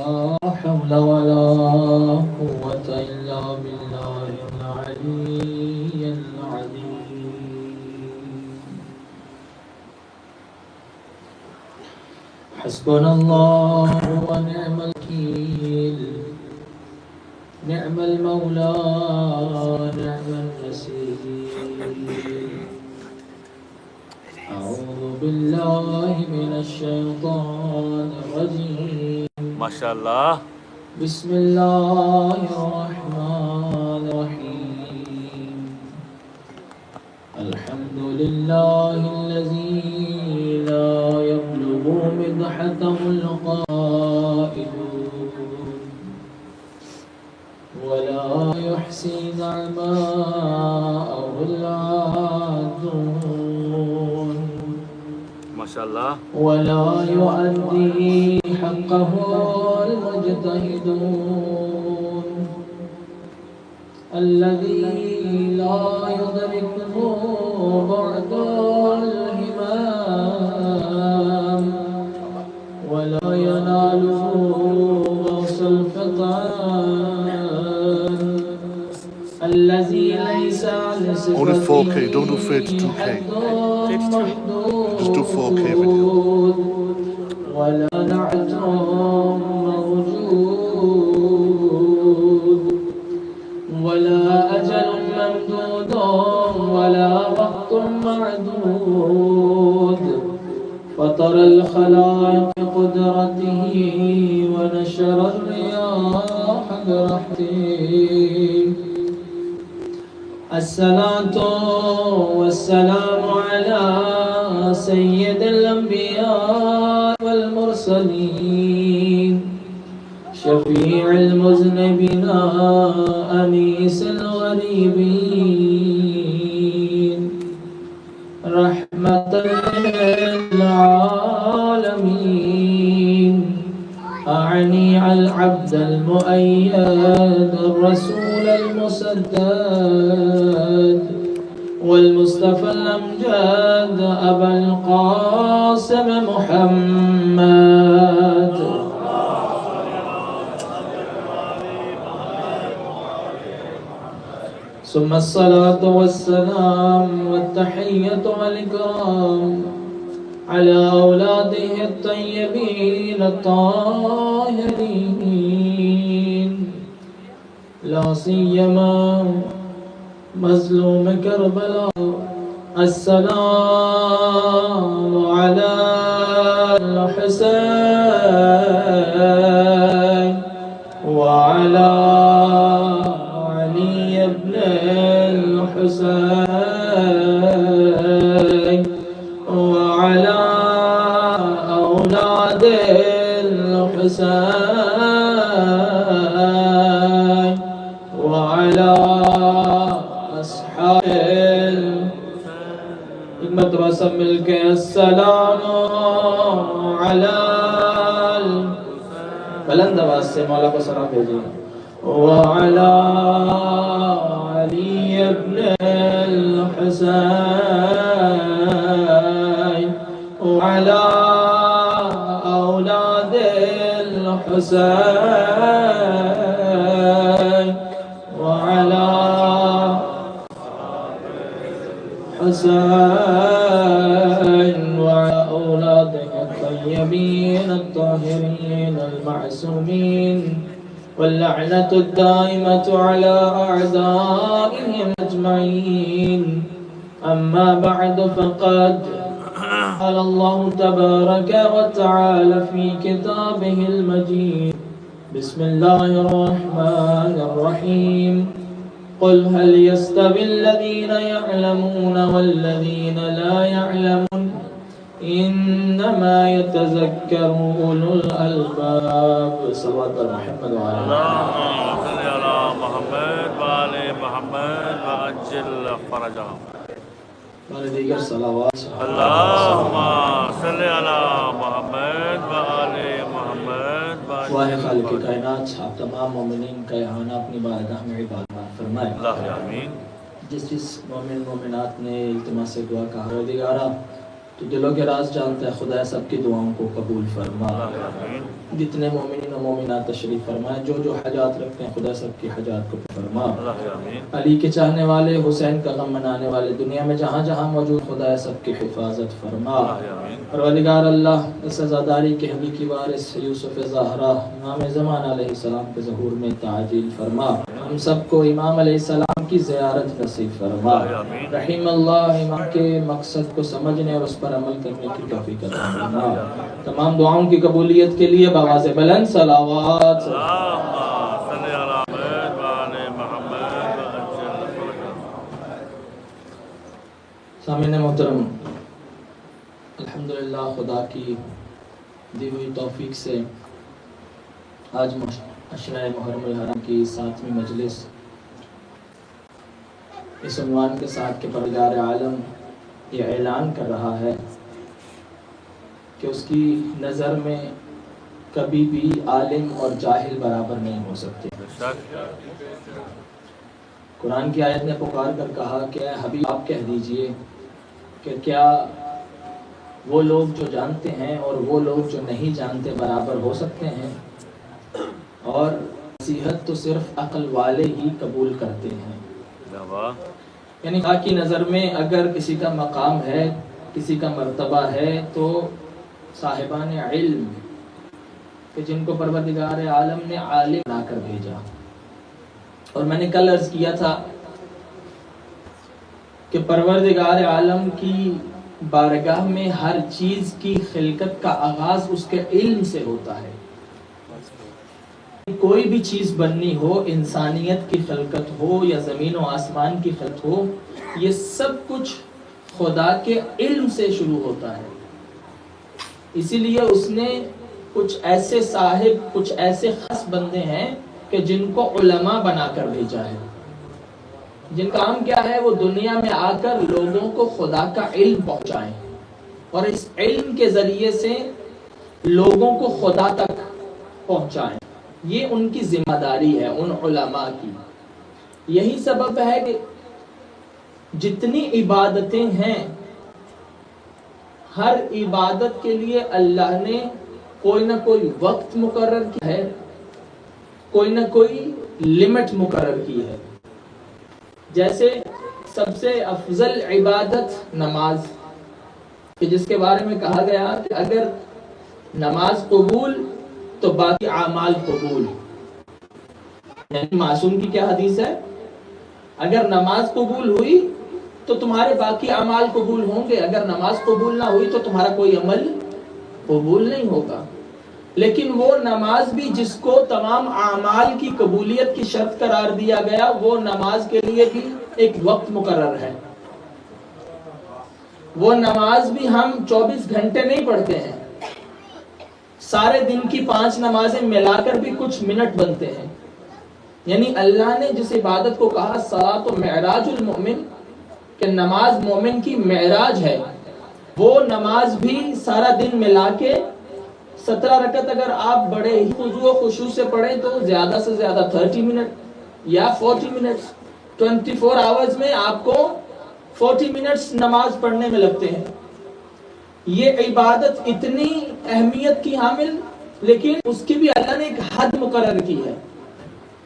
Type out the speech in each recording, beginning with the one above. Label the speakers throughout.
Speaker 1: حول ولا قوة إلا بالله العلي العظيم. حسبنا الله ونعم الوكيل، نعم المولى نعم النصير. أعوذ بالله من الشيطان الرجيم.
Speaker 2: ما شاء اللہ.
Speaker 1: بسم الله الرحمن الرحيم. الحمد لله الذي لا يبلغ مدحته القائلون ولا يحصي نعماءه العادون
Speaker 2: ما شاء اللہ.
Speaker 1: ولا يؤدي حقه المجتهدون الذي لا يدركه بعد الهمام ولا يناله غوص الفطان الذي ليس عن
Speaker 3: Only 4K, don't do 32K. Just do 4K video.
Speaker 1: ولا نعت موجود ولا أجل ممدود ولا وقت معدود فطر الخلائق قدرته ونشر الرياح برحمته. الصلاة والسلام على سيد الأنبياء والمرسلين شفيع المذنبين أنيس الغريبين رحمة للعالمين. أعني العبد المؤيد الرسول المسدد والمصطفى الأمجد أبا القاسم محمد. ثم الصلاة والسلام والتحية والإكرام على أولاده الطيبين الطاهرين لا سيما مظلوم كربلاء. السلام على الحسين وعلى علي بن الحسين وعلى أولاد الحسين وعلى أصحاب المدرسة ملك. السلام على بلند آواز سے مولا کو سلام بھیجیے. وعلى علي بن الحسين وعلى أولاد الحسين وعلى حسين وعلى أولاده الطيبين الطاهرين المعصومين واللعنة الدائمة على أعدائهم أجمعين. أما بعد فقد قال الله تبارك وتعالى في كتابه المجيد. بسم الله الرحمن الرحيم. قل هل يستوي الذين يعلمون والذين لا يعلمون إنما يتذكر أولو الألباب. صلوات محمد وعلى
Speaker 2: اللهم صل على محمد وآل محمد وعجل فرجهم.
Speaker 1: دیگر صلوات.
Speaker 2: اللهم صل على محمد وآل محمد.
Speaker 1: واہ خالق کائنات آپ تمام مومنین کا احاطہ اپنی بارگاہ میں عبادت فرمائے.
Speaker 2: اللہ آمین.
Speaker 1: جس مومن مومنات نے التماس دعا کا پروردگارا تو تو دلوں کے راز جانتا ہے خدا سب کی دعاؤں کو قبول فرما. جتنے مومنین و مومنات تشریف فرمائے جو جو حاجات رکھتے ہیں خدا سب کی حاجات کو فرما. علی کے چاہنے والے حسین کا غم منانے والے دنیا میں جہاں جہاں موجود خدا سب کی حفاظت فرما. پروردگار اللہ اس عزاداری کے حبیب کی وارث یوسف زہرا امام زمان علیہ السلام کے ظہور میں تعجیل فرما. ہم سب کو امام علیہ السلام کی زیارت نصیب فرما. رحیم اللہ امام کے مقصد کو سمجھنے اور اس پر عمل کرنے کی توفیق عطا فرما. تمام دعاؤں کی قبولیت کے لیے بآواز بلند صلوات. سامعین محترم، الحمدللہ خدا کی دی ہوئی توفیق سے آج عشرہ محرم الحرام کی 7ویں مجلس اس عنوان کے ساتھ کہ پروردگار عالم یہ اعلان کر رہا ہے کہ اس کی نظر میں کبھی بھی عالم اور جاہل برابر نہیں ہو سکتے. قرآن کی آیت نے پکار کر کہا کہ اے حبیب آپ کہہ دیجئے کہ کیا وہ لوگ جو جانتے ہیں اور وہ لوگ جو نہیں جانتے برابر ہو سکتے ہیں؟ اور نصیحت تو صرف عقل والے ہی قبول کرتے ہیں. یعنی خدا کی نظر میں اگر کسی کا مقام ہے، کسی کا مرتبہ ہے، تو صاحبان علم کہ جن کو پروردگار عالم نے عالم بنا کر بھیجا. اور میں نے کل عرض کیا تھا کہ پروردگار عالم کی بارگاہ میں ہر چیز کی خلقت کا آغاز اس کے علم سے ہوتا ہے. کوئی بھی چیز بننی ہو، انسانیت کی خلقت ہو یا زمین و آسمان کی خلقت ہو، یہ سب کچھ خدا کے علم سے شروع ہوتا ہے. اسی لیے اس نے کچھ ایسے صاحب، کچھ ایسے خاص بندے ہیں کہ جن کو علماء بنا کر بھیجا ہے، جن کا کام کیا ہے وہ دنیا میں آ کر لوگوں کو خدا کا علم پہنچائیں اور اس علم کے ذریعے سے لوگوں کو خدا تک پہنچائیں. یہ ان کی ذمہ داری ہے، ان علماء کی. یہی سبب ہے کہ جتنی عبادتیں ہیں، ہر عبادت کے لیے اللہ نے کوئی نہ کوئی وقت مقرر کیا ہے، کوئی نہ کوئی لمٹ مقرر کی ہے. جیسے سب سے افضل عبادت نماز، کہ جس کے بارے میں کہا گیا کہ اگر نماز قبول تو باقی اعمال قبول. یعنی معصوم کی کیا حدیث ہے؟ اگر نماز قبول ہوئی تو تمہارے باقی اعمال قبول ہوں گے، اگر نماز قبول نہ ہوئی تو تمہارا کوئی عمل قبول نہیں ہوگا. لیکن وہ نماز بھی جس کو تمام اعمال کی قبولیت کی شرط قرار دیا گیا، وہ نماز کے لیے بھی ایک وقت مقرر ہے. وہ نماز بھی ہم 24 گھنٹے نہیں پڑھتے ہیں، سارے دن کی 5 نمازیں ملا کر بھی کچھ منٹ بنتے ہیں. یعنی اللہ نے جس عبادت کو کہا صلاۃ معراج المؤمن، کہ نماز مومن کی معراج ہے، وہ نماز بھی سارا دن ملا کے 17 رکعت اگر آپ بڑے ہی خضوع و خشوع سے پڑھیں تو زیادہ سے زیادہ 30 منٹ یا 40 منٹس. 24 آورز میں آپ کو 40 منٹس نماز پڑھنے میں لگتے ہیں. یہ عبادت اتنی اہمیت کی حامل، لیکن اس کی بھی اللہ نے ایک حد مقرر کی ہے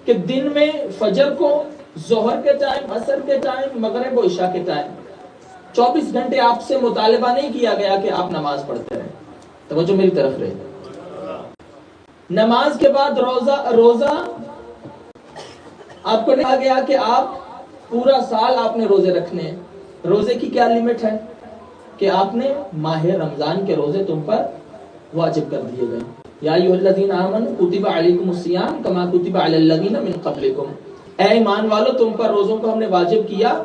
Speaker 1: کہ دن میں فجر کو، ظہر کے ٹائم، عصر کے ٹائم، مغرب و عشاء کے ٹائم 24 گھنٹے آپ سے مطالبہ نہیں کیا گیا کہ آپ نماز پڑھتے رہیں. توجہ میری طرف رہے. نماز کے بعد روزہ آپ کو کہا گیا کہ آپ پورا سال آپ نے روزے رکھنے ہیں. روزے کی کیا لمٹ ہے؟ کہ آپ نے ماہ رمضان کے روزے تم پر واجب کر دیے گئے. یا ایھا الذین آمنوا کتب علیکم الصیام کما کتب علی الذین من قبلکم. اے ایمان والو، تم پر روزوں کو ہم نے واجب کیا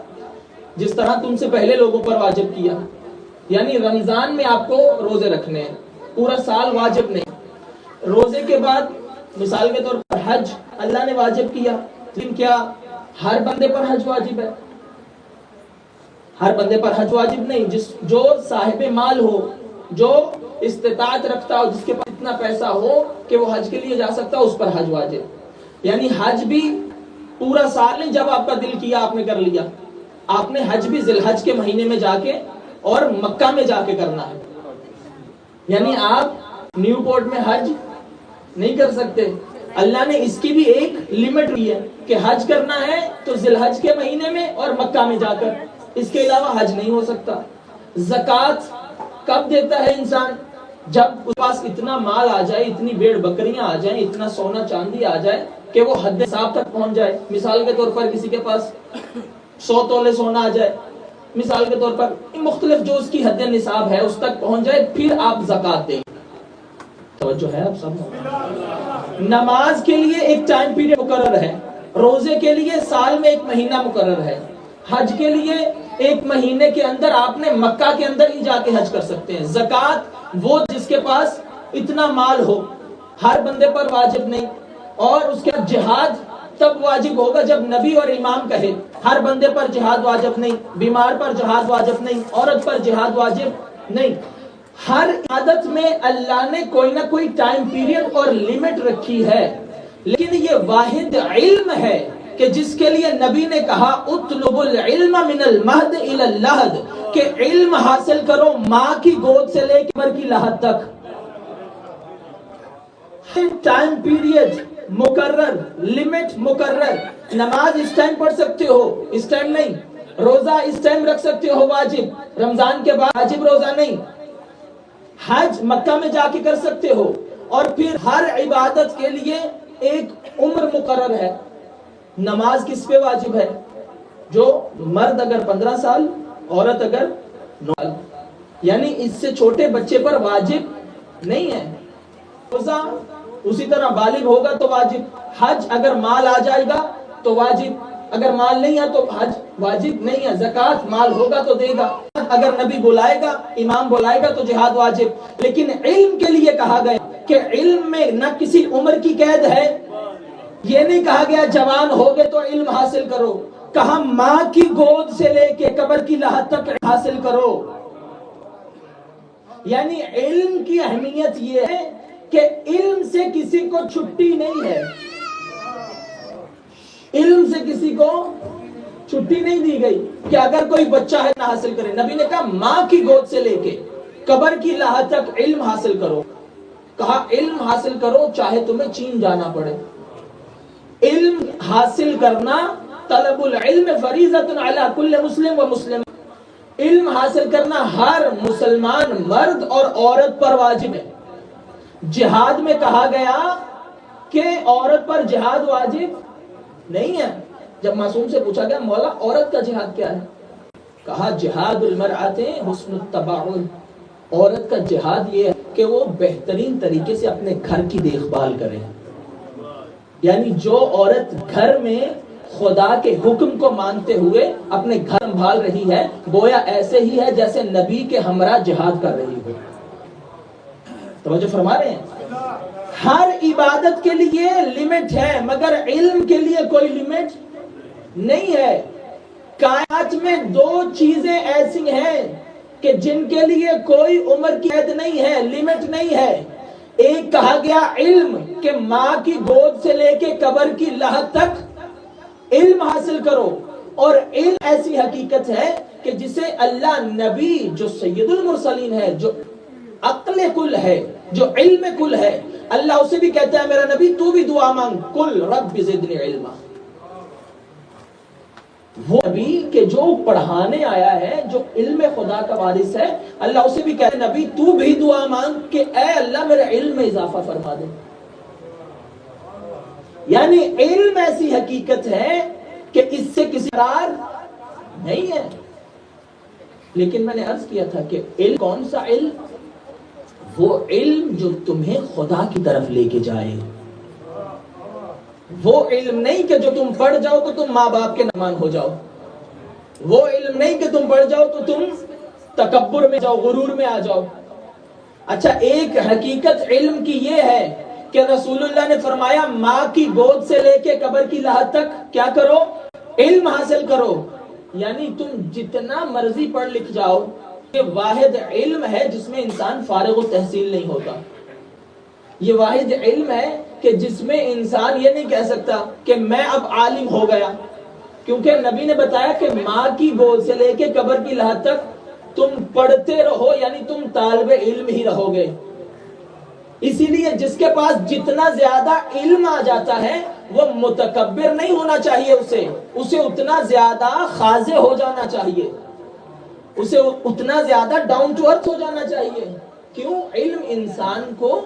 Speaker 1: جس طرح تم سے پہلے لوگوں پر واجب کیا. یعنی رمضان میں آپ کو روزے رکھنے ہیں، پورا سال واجب نہیں. روزے کے بعد مثال کے طور پر حج اللہ نے واجب کیا، لیکن کیا ہر بندے پر حج واجب ہے؟ ہر بندے پر حج واجب نہیں. جو صاحب مال ہو، جو استطاعت رکھتا ہو، جس کے پاس اتنا پیسہ ہو کہ وہ حج کے لیے جا سکتا ہو، اس پر حج واجب. یعنی حج بھی پورا سال نہیں، جب آپ کا دل کیا آپ نے کر لیا. آپ نے حج بھی ذی الحج کے مہینے میں جا کے اور مکہ میں جا کے کرنا ہے. یعنی آپ نیو پورٹ میں حج نہیں کر سکتے. اللہ نے اس کی بھی ایک لمٹ دی ہے کہ حج کرنا ہے تو ذی الحج کے مہینے میں اور مکہ میں جا کر, اس کے علاوہ حج نہیں ہو سکتا. زکوٰۃ کب دیتا ہے انسان؟ جب اس پاس اتنا مال آ جائے, اتنی بھیڑ بکریاں آ جائیں, اتنا سونا چاندی آ جائے کہ وہ حد نصاب تک پہنچ جائے. مثال کے طور پر کسی کے پاس 100 تولے سونا آ جائے, مثال کے طور پر مختلف جو اس کی حد نصاب ہے اس تک پہنچ جائے, پھر آپ زکوٰۃ دیں. توجہ ہے آپ سب؟ نماز کے لیے ایک ٹائم پیریڈ مقرر ہے, روزے کے لیے سال میں ایک مہینہ مقرر ہے, حج کے لیے ایک مہینے کے اندر آپ نے مکہ کے اندر ہی جا کے حج کر سکتے ہیں. زکوٰۃ وہ جس کے پاس اتنا مال ہو, ہر بندے پر واجب نہیں. اور اس کے بعد جہاد تب واجب ہوگا جب نبی اور امام کہے. ہر بندے پر جہاد واجب نہیں, بیمار پر جہاد واجب نہیں, عورت پر جہاد واجب نہیں. ہر عادت میں اللہ نے کوئی نہ کوئی ٹائم پیریڈ اور لمٹ رکھی ہے. لیکن یہ واحد علم ہے کہ جس کے لیے نبی نے کہا اطلب العلم من المہد الی اللحد, کہ علم حاصل کرو ماں کی گود سے لے کے عمر کی لحد تک. ٹائم پیریڈ مقرر, لمٹ مقرر. نماز اس ٹائم پڑھ سکتے ہو, اس ٹائم نہیں. روزہ اس ٹائم رکھ سکتے ہو واجب, رمضان کے بعد واجب روزہ نہیں. حج مکہ میں جا کے کر سکتے ہو. اور پھر ہر عبادت کے لیے ایک عمر مقرر ہے. نماز کس پہ واجب ہے؟ جو مرد اگر 15 سال, عورت اگر 9 سال, یعنی اس سے چھوٹے بچے پر واجب نہیں ہے. روزہ اسی طرح بالغ ہوگا تو واجب. حج اگر مال آ جائے گا تو واجب, اگر مال نہیں ہے تو حج واجب نہیں ہے. زکوٰۃ مال ہوگا تو دے گا. اگر نبی بلائے گا, امام بلائے گا تو جہاد واجب. لیکن علم کے لیے کہا گیا کہ علم میں نہ کسی عمر کی قید ہے. یہ نہیں کہا گیا جوان ہوگے تو علم حاصل کرو, کہا ماں کی گود سے لے کے قبر کی لحد تک حاصل کرو. یعنی علم کی اہمیت یہ ہے کہ علم سے کسی کو چھٹی نہیں ہے. علم سے کسی کو چھٹی نہیں دی گئی کہ اگر کوئی بچہ ہے نہ حاصل کرے. نبی نے کہا ماں کی گود سے لے کے قبر کی لحد تک علم حاصل کرو. کہا علم حاصل کرو چاہے تمہیں چین جانا پڑے. علم حاصل کرنا, طلب العلم فریضۃ علی کل مسلم و مسلم. علم حاصل کرنا ہر مسلمان مرد اور عورت پر واجب ہے. جہاد میں کہا گیا کہ عورت پر جہاد واجب نہیں ہے. جب معصوم سے پوچھا گیا مولا عورت کا جہاد کیا ہے, کہا جہاد المرأۃ حسن التباعد. عورت کا جہاد یہ ہے کہ وہ بہترین طریقے سے اپنے گھر کی دیکھ بھال کرے. یعنی جو عورت گھر میں خدا کے حکم کو مانتے ہوئے اپنے گھر سنبھال رہی ہے, گویا ایسے ہی ہے جیسے نبی کے ہمراہ جہاد کر رہی ہو. توجہ فرما رہے ہیں؟ ہر عبادت کے لیے لمٹ ہے, مگر علم کے لیے کوئی لمٹ نہیں ہے. کائنات میں 2 چیزیں ایسی ہیں کہ جن کے لیے کوئی عمر کی قید نہیں ہے, لمٹ نہیں ہے. ایک کہا گیا علم کہ ماں کی گود سے لے کے قبر کی لحد تک علم حاصل کرو. اور علم ایسی حقیقت ہے کہ جسے اللہ نبی جو سید المرسلین ہے, جو عقل کل ہے, جو علم کل ہے, اللہ اسے بھی کہتا ہے میرا نبی تو بھی دعا مانگ, کل رب زدنی علما. وہ نبی کہ جو پڑھانے آیا ہے, جو علم خدا کا وارث ہے, اللہ اسے بھی کہتا ہے نبی تو بھی دعا مانگ کہ اے اللہ میرے علم میں اضافہ فرما دے. یعنی علم ایسی حقیقت ہے کہ اس سے کسی قرار نہیں ہے. لیکن میں نے عرض کیا تھا کہ علم کون سا علم؟ وہ علم جو تمہیں خدا کی طرف لے کے جائے. وہ علم نہیں کہ جو تم پڑھ جاؤ تو تم ماں باپ کے نمان ہو جاؤ. وہ علم نہیں کہ تم پڑھ جاؤ تو تم تکبر میں جاؤ, غرور میں آ جاؤ. اچھا, ایک حقیقت علم کی یہ ہے کہ رسول اللہ نے فرمایا ماں کی گود سے لے کے قبر کی لحد تک کیا کرو؟ علم حاصل کرو. یعنی تم جتنا مرضی پڑھ لکھ جاؤ, یہ واحد علم ہے جس میں انسان فارغ و تحصیل نہیں ہوتا. یہ واحد علم ہے کہ جس میں انسان یہ نہیں کہہ سکتا کہ میں اب عالم ہو گیا, کیونکہ نبی نے بتایا کہ ماں کی گود سے لے کے قبر کی لحد تک تم پڑھتے رہو یعنی تم طالب علم ہی رہو گے. اسی لیے جس کے پاس جتنا زیادہ علم آ جاتا ہے وہ متکبر نہیں ہونا چاہیے، اسے اتنا زیادہ خاضع ہو جانا چاہیے، اسے اتنا زیادہ ڈاؤن ٹو ارتھ ہو جانا چاہیے. کیوں؟ علم انسان کو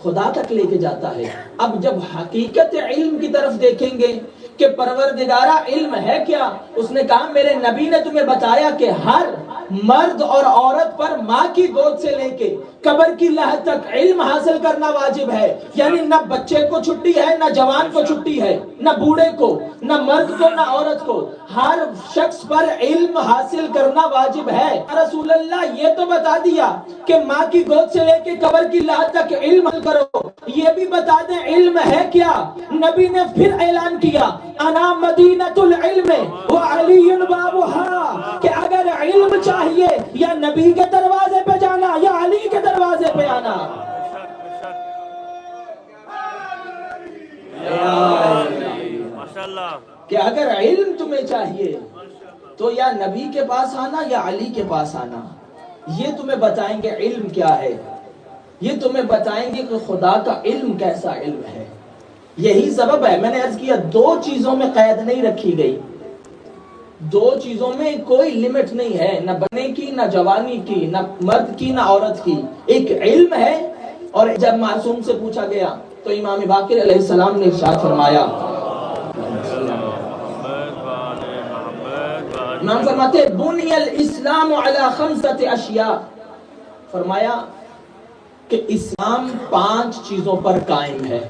Speaker 1: خدا تک لے کے جاتا ہے. اب جب حقیقت علم کی طرف دیکھیں گے کہ پروردگارہ علم ہے کیا، اس نے کہا میرے نبی نے تمہیں بتایا کہ ہر مرد اور عورت پر ماں کی گود سے لے کے قبر کی لہر تک علم حاصل کرنا واجب ہے. یعنی نہ بچے کو چھٹی ہے، نہ جوان کو چھٹی ہے، نہ بوڑھے کو، نہ مرد کو، نہ عورت کو، ہر شخص پر علم حاصل کرنا واجب ہے. رسول اللہ یہ تو بتا دیا کہ ماں کی گود سے لے کے قبر کی لہر تک علم حاصل کرو، یہ بھی بتا دیں علم ہے کیا. نبی نے پھر اعلان کیا انا مدینۃ العلم وعلی بابھا، کہ اگر علم چاہیے یا نبی کے دروازے پہ جانا یا علی کے دروازے پہ آنا. کہ اگر علم تمہیں چاہیے تو یا نبی کے پاس آنا یا علی کے پاس آنا. یہ تمہیں بتائیں گے علم کیا ہے، یہ تمہیں بتائیں گے کہ خدا کا علم کیسا علم ہے. یہی سبب ہے میں نے عرض کیا دو چیزوں میں قید نہیں رکھی گئی، دو چیزوں میں کوئی لمٹ نہیں ہے، نہ بنے کی، نہ جوانی کی، نہ مرد کی، نہ عورت کی. ایک علم ہے. اور جب معصوم سے پوچھا گیا تو امام باقر علیہ السلام نے ارشاد فرمایا، امام فرماتے بنی الاسلام علی خمسۃ اشیاء، فرمایا کہ اسلام 5 چیزوں پر قائم ہے.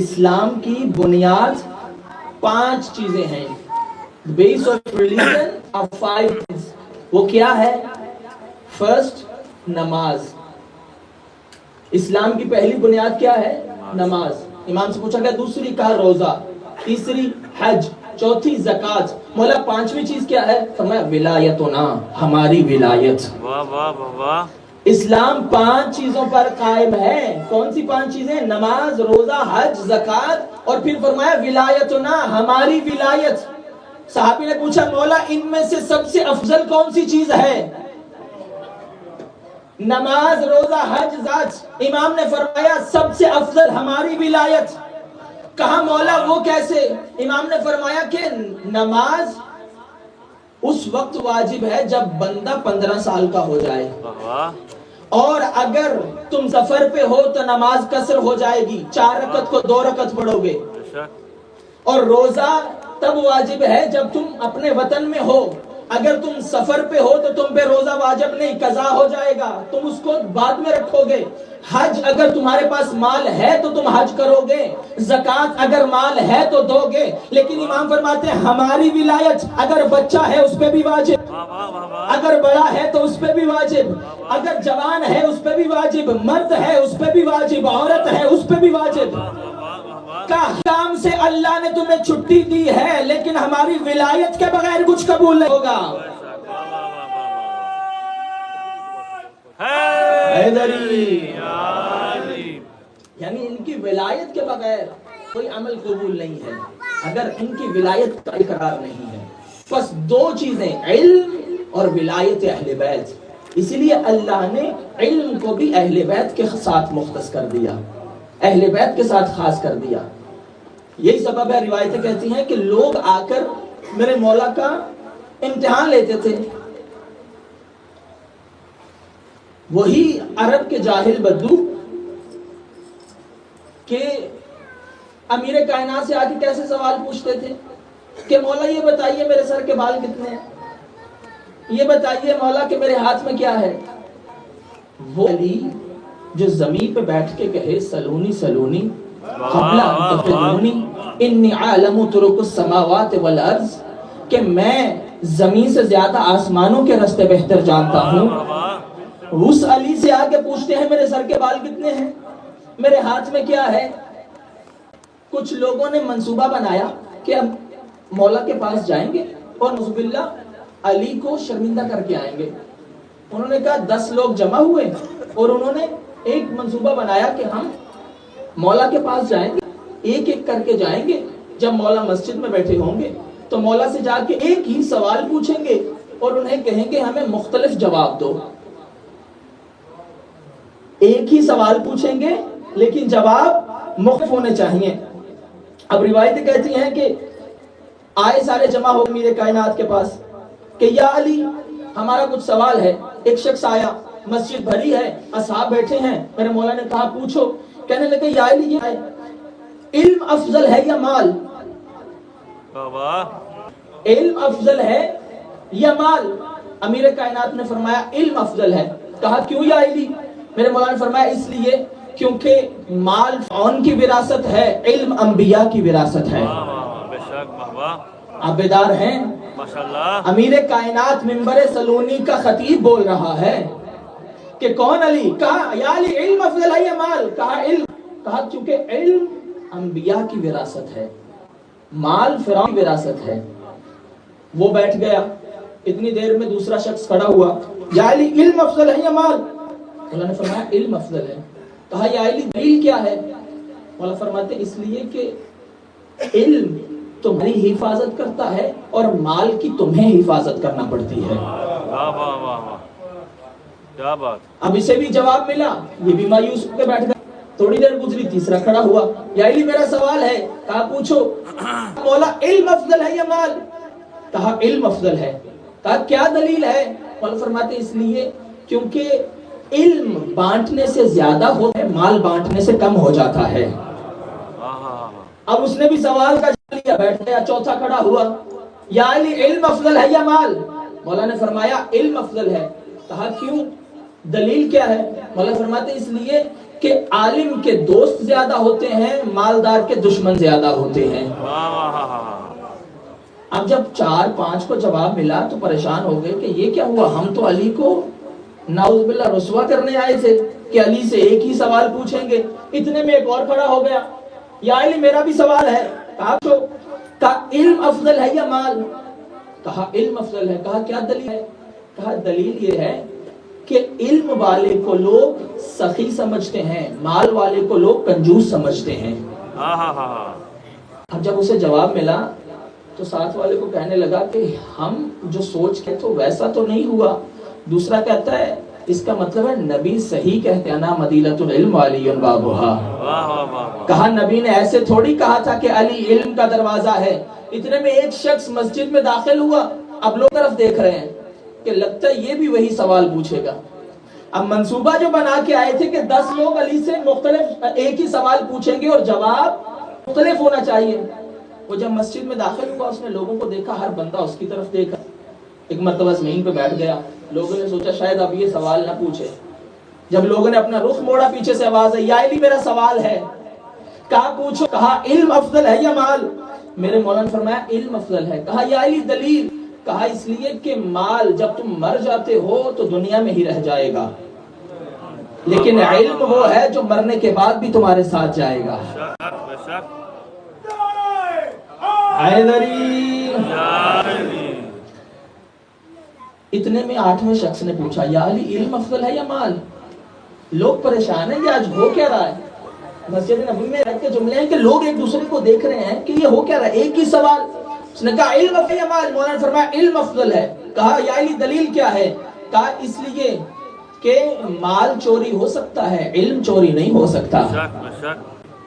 Speaker 1: اسلام کی بنیاد 5 چیزیں ہیں. بیس آف ریلیجن آف 5 things. وہ کیا ہے؟ فرسٹ نماز. اسلام کی پہلی بنیاد کیا ہے؟ نماز. امام سے پوچھا گیا دوسری، کہا روزہ. تیسری حج. چوتھی زکات. مولا 5ویں چیز کیا ہے؟ فرمایا ولایتنا، ہماری ولایت.
Speaker 2: واہ واہ واہ.
Speaker 1: اسلام 5 چیزوں پر قائم ہے. کون سی 5 چیزیں؟ نماز، روزہ، حج، زکات، اور پھر فرمایا ولایتنا، ہماری ولایت. صحابی نے پوچھا مولا ان میں سے سب سے افضل کون سی چیز ہے؟ نماز، روزہ، حج، زکات. امام نے فرمایا سب سے افضل ہماری ولایت. کہا مولا وہ کیسے؟ امام نے فرمایا کہ نماز اس وقت واجب ہے جب بندہ 15 سال کا ہو جائے، اور اگر تم سفر پہ ہو تو نماز قصر ہو جائے گی، 4 رکعت کو 2 رکعت پڑھو گے. اور روزہ تب واجب ہے جب تم اپنے وطن میں ہو. اگر تم سفر پہ ہو تو تم پہ روزہ واجب نہیں، قضا ہو جائے گا، تم اس کو بعد میں رکھو گے. حج اگر تمہارے پاس مال ہے تو تم حج کرو گے. زکات اگر مال ہے تو دو گے. لیکن امام فرماتے ہیں ہماری ولایت اگر بچہ ہے اس پہ بھی واجب، اگر بڑا ہے تو اس پہ بھی واجب، اگر جوان ہے اس پہ بھی واجب، مرد ہے اس پہ بھی واجب، عورت ہے اس پہ بھی واجب. کام سے اللہ نے تمہیں چھٹی دی ہے لیکن ہماری ولایت کے بغیر کچھ قبول نہیں ہوگا. یعنی ان کی ولایت کے بغیر کوئی عمل قبول نہیں ہے اگر ان کی ولایت کا اقرار نہیں ہے. بس 2 چیزیں، علم اور ولایت اہل بیت. اسی لیے اللہ نے علم کو بھی اہل بیت کے ساتھ مختص کر دیا، اہل بیت کے ساتھ خاص کر دیا. یہی سبب ہے روایتیں کہتی ہیں کہ لوگ آ کر میرے مولا کا امتحان لیتے تھے. وہی عرب کے جاہل بدو کہ امیر کائنات سے آ کے کیسے سوال پوچھتے تھے کہ مولا یہ بتائیے میرے سر کے بال کتنے ہیں، یہ بتائیے مولا کہ میرے ہاتھ میں کیا ہے. وہ علی جو زمین پہ بیٹھ کے کہے سلونی سلونی قبل ان تفدونی انی عالم طرق السماوات والارض، کہ میں زمین سے زیادہ آسمانوں کے راستے بہتر جانتا ہوں. اس علی سے آ کے پوچھتے ہیں میرے سر کے بال کتنے ہیں، میرے ہاتھ میں کیا ہے. کچھ لوگوں نے منصوبہ بنایا کہ اب مولا کے پاس جائیں گے اور نعوذ باللہ علی کو شرمندہ کر کے آئیں گے. انہوں نے کہا 10 لوگ جمع ہوئے اور انہوں نے ایک منصوبہ بنایا کہ ہم مولا کے پاس جائیں گے، ایک ایک کر کے جائیں گے. جب مولا مسجد میں بیٹھے ہوں گے تو مولا سے جا کے ایک ہی سوال پوچھیں گے اور انہیں کہیں گے ہمیں مختلف جواب دو. ایک ہی سوال پوچھیں گے لیکن جواب مختلف ہونے چاہیے. اب روایتیں کہتی ہیں کہ آئے سارے جمع ہو میرے کائنات کے پاس کہ یا علی ہمارا کچھ سوال ہے. ایک شخص آیا, مسجد بھری ہے, اصحاب بیٹھے ہیں, میرے مولا نے کہا پوچھو. کہنے لگے یا علی یہ علم افضل ہے یا مال؟ علم افضل ہے یا مال؟ امیر کائنات نے فرمایا علم افضل ہے. کہا کیوں یا علی؟ میرے مولا نے فرمایا اس لیے کیونکہ مال فرعون کی وراثت ہے, علم انبیاء کی وراثت ہے. آپ بیدار ہیں؟ امیر کائنات منبر سلونی کا خطیب بول رہا ہے کہ کون علی؟ کہا یا علی علم افضل ہے یا مال؟ کہا علم. کہا چونکہ علم انبیاء کی وراثت ہے, مال فرعون کی وراثت ہے. وہ بیٹھ گیا. اتنی دیر میں دوسرا شخص کھڑا ہوا, یا علی علم افضل ہے یا مال؟ مولا نے فرمایا علم افضل ہے. کہا یا علی دلیل کیا ہے؟ مولا فرماتے اس لیے کہ علم تمہاری حفاظت کرتا ہے اور مال کی تمہیں حفاظت کرنا پڑتی ہے.
Speaker 2: کیا بات.
Speaker 1: اب اسے بھی جواب ملا, یہ بھی مایوس ہو کے بیٹھ گیا. تھوڑی دیر گزری, تیسرا کھڑا ہوا, یا علی میرا سوال ہے. کہا پوچھو. مولا علم افضل ہے یا مال؟ کہا علم افضل ہے. کہا کیا دلیل ہے؟ مولا فرماتے اس لیے کیونکہ علم بانٹنے سے زیادہ ہوتا ہے, مال بانٹنے سے کم ہو جاتا ہے. اب اس نے بھی سوال کا جواب لیا, بیٹھ گیا. چوتھا کھڑا ہوا, یا علی علم افضل ہے یا مال؟ مولا نے فرمایا علم افضل ہے. کہا کیوں؟ دلیل کیا ہے؟ مولا فرماتے اس لیے کہ عالم کے دوست زیادہ ہوتے ہیں, مالدار کے دشمن زیادہ ہوتے ہیں. اب جب 4-5 کو جواب ملا تو پریشان ہو گئے کہ یہ کیا ہوا؟ ہم تو علی کو نعوذ باللہ رسوا کرنے آئے تھے کہ علی سے ایک ہی سوال پوچھیں گے. اتنے میں ایک اور کھڑا ہو گیا, یا علی میرا بھی سوال ہے. کہا علم افضل ہے یا مال؟ کہا علم افضل ہے. کہا کیا دلیل ہے؟ کہا دلیل یہ ہے کہ علم والے کو لوگ سخی سمجھتے ہیں, مال والے کو لوگ کنجوس سمجھتے ہیں. اب جب اسے جواب ملا تو ساتھ والے کو کہنے لگا کہ ہم جو سوچ کے تو ویسا تو نہیں ہوا. دوسرا کہتا ہے اس کا مطلب ہے نبی صحیح کہتے ہیں نا, مدینۃ العلم علی بابھا. کہا نبی نے ایسے تھوڑی کہا تھا کہ علی علم کا دروازہ ہے. اتنے میں ایک شخص مسجد میں داخل ہوا. اب لوگ طرف دیکھ رہے ہیں کہ لگتا ہے یہ بھی وہی سوال پوچھے گا. اب منصوبہ جو بنا کے آئے تھے کہ 10 لوگ علی سے مختلف ایک ہی سوال پوچھیں گے اور جواب مختلف ہونا چاہیے. وہ جب مسجد میں داخل ہوا اس نے لوگوں کو دیکھا, ہر بندہ اس کی طرف دیکھا. ایک مرتبہ زمین پہ بیٹھ گیا. لوگوں نے سوچا شاید اب یہ سوال نہ پوچھے. جب لوگوں نے اپنا رخ موڑا, پیچھے سے آواز ہے, یا علی میرا سوال ہے. کہا پوچھو. کہا علم افضل ہے یا مال؟ میرے مولا نے فرمایا علم افضل ہے. کہا یا علی دلیل؟ کہا اس لیے کہ مال جب تم مر جاتے ہو تو دنیا میں ہی رہ جائے گا, لیکن علم وہ ہے جو مرنے کے بعد بھی تمہارے ساتھ جائے گا. اتنے میں 8ویں شخص نے پوچھا, یا علی علم افضل ہے یا مال؟ لوگ پریشان ہیں, یہ آج ہو کیا رہا ہے؟ مسجد نبوی میں رکھ کے جملے ہیں کہ لوگ ایک دوسرے کو دیکھ رہے ہیں کہ یہ ہو کیا رہا ہے. ایک ہی سوال. اس نے کہا علم افضل یا مال؟ مولانا نے فرمایا علم افضل ہے. کہا یا علی دلیل کیا ہے؟ کہا اس لیے کہ مال چوری ہو سکتا ہے, علم چوری نہیں ہو سکتا.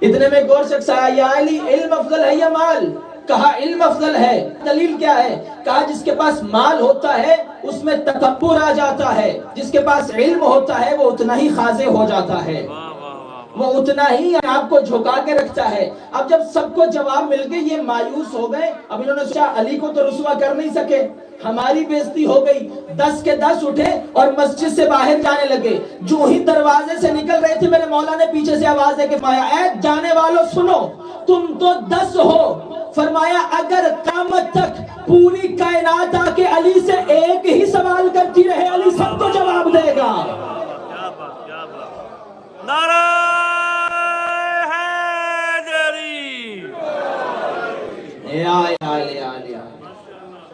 Speaker 1: اتنے میں ایک اور شخص آیا, یا علی علم افضل ہے یا مال؟ کہا علم افضل ہے. دلیل کیا ہے؟ کہا جس کے پاس مال ہوتا ہے اس میں تکبر آ جاتا ہے, جس کے پاس علم ہوتا ہے وہ اتنا ہی خاضع ہو جاتا ہے, وہ اتنا ہی آپ کو جھکا کے رکھتا ہے. اب جب سب کو جواب مل گئے یہ مایوس ہو گئے. اب انہوں نے سوچا علی کو تو رسوا کر نہیں سکے, ہماری بےزتی ہو گئی. 10 کے 10 اٹھے اور مسجد سے باہر جانے لگے. جو ہی دروازے سے نکل رہے تھے میرے مولا نے پیچھے سے آواز دے کے فرمایا, اے جانے والوں سنو, تم تو 10 ہو. فرمایا اگر قیامت تک پوری کائنات آ کے علی سے ایک ہی سوال کرتی رہے, علی سب کو جواب دے گا.
Speaker 2: نعرہ حیدری.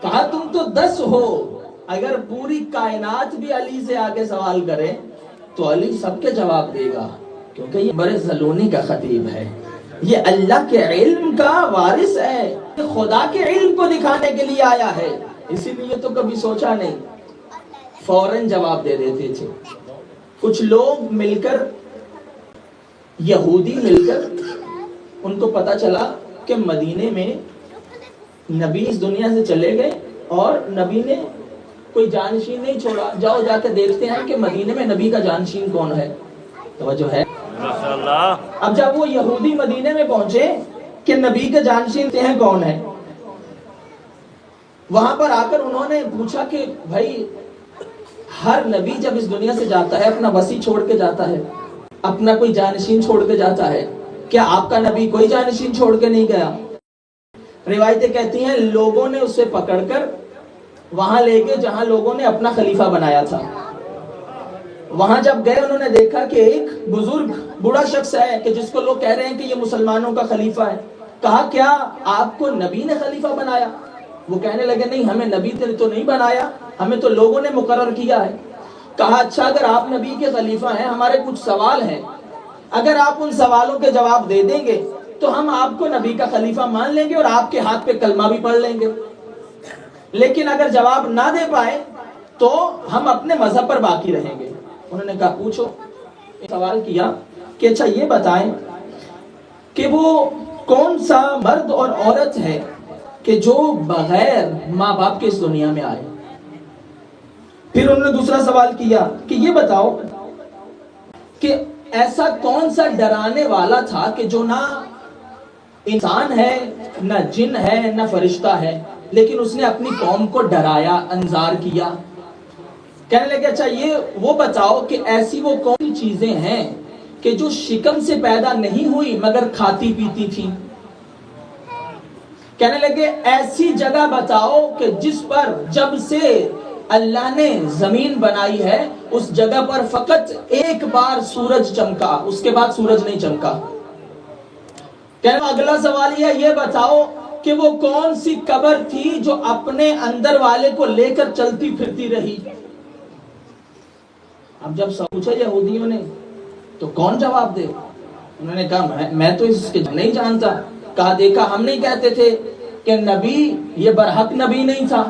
Speaker 1: کہا تم تو 10 ہو, اگر پوری کائنات بھی علی سے آگے سوال کرے تو علی سب کے جواب دے گا, کیونکہ یہ بڑے سلونی کا خطیب ہے, یہ اللہ کے علم کا وارث ہے, خدا کے علم کو دکھانے کے لیے آیا ہے. اسی لیے تو کبھی سوچا نہیں, فوراً جواب دے دیتے تھے. کچھ لوگ مل کر, یہودی مل کر, ان کو پتا چلا کہ مدینے میں نبی اس دنیا سے چلے گئے اور نبی نے کوئی جانشین نہیں چھوڑا, جاؤ جا کے دیکھتے ہیں کہ مدینے میں نبی کا جانشین کون ہے. توجہ ہے.
Speaker 2: ماشاءاللہ.
Speaker 1: اب جب وہ یہودی مدینے میں پہنچے کہ نبی کے جانشین ہیں کون ہے, وہاں پر آ کر انہوں نے پوچھا کہ بھائی ہر نبی جب اس دنیا سے جاتا ہے اپنا وصی چھوڑ کے جاتا ہے, اپنا کوئی جانشین چھوڑ کے جاتا ہے, کیا آپ کا نبی کوئی جانشین چھوڑ کے نہیں گیا؟ روایتیں کہتی ہیں لوگوں نے اسے پکڑ کر وہاں لے گئے جہاں لوگوں نے اپنا خلیفہ بنایا تھا. وہاں جب گئے انہوں نے دیکھا کہ ایک بزرگ بوڑھا شخص ہے کہ جس کو لوگ کہہ رہے ہیں کہ یہ مسلمانوں کا خلیفہ ہے. کہا کیا آپ کو نبی نے خلیفہ بنایا؟ وہ کہنے لگے نہیں, ہمیں نبی نے تو نہیں بنایا, ہمیں تو لوگوں نے مقرر کیا ہے. کہا اچھا اگر آپ نبی کے خلیفہ ہیں, ہمارے کچھ سوال ہیں, اگر آپ ان سوالوں کے جواب دے دیں گے تو ہم آپ کو نبی کا خلیفہ مان لیں گے اور آپ کے ہاتھ پہ کلمہ بھی پڑھ لیں گے, لیکن اگر جواب نہ دے پائے تو ہم اپنے مذہب پر باقی رہیں گے. انہوں نے کہا پوچھو. سوال کیا کہ اچھا یہ بتائیں کہ وہ کون سا مرد اور عورت ہے کہ جو بغیر ماں باپ کے اس دنیا میں آئے. پھر انہوں نے دوسرا سوال کیا کہ یہ بتاؤ کہ ایسا کون سا ڈرانے والا تھا کہ جو نہ انسان ہے, نہ جن ہے, نہ فرشتہ ہے, لیکن اس نے اپنی قوم کو ڈرایا, انذار کیا. کہنے لگے اچھا یہ وہ بتاؤ کہ ایسی وہ کون سی چیزیں ہیں کہ جو شکم سے پیدا نہیں ہوئی مگر کھاتی پیتی تھی. کہنے لگے ایسی جگہ بتاؤ کہ جس پر جب سے اللہ نے زمین بنائی ہے اس جگہ پر فقط ایک بار سورج چمکا, اس کے بعد سورج نہیں چمکا. کہنے اگلا سوال یہ بتاؤ کہ وہ کون سی قبر تھی جو اپنے اندر والے کو لے کر چلتی پھرتی رہی. اب جب سب پوچھا یہودیوں نے تو کون جواب دے؟ انہوں نے کہا میں تو اس کے نہیں جانتا. کہا دیکھا ہم نہیں کہتے تھے کہ نبی یہ برحق نبی نہیں تھا,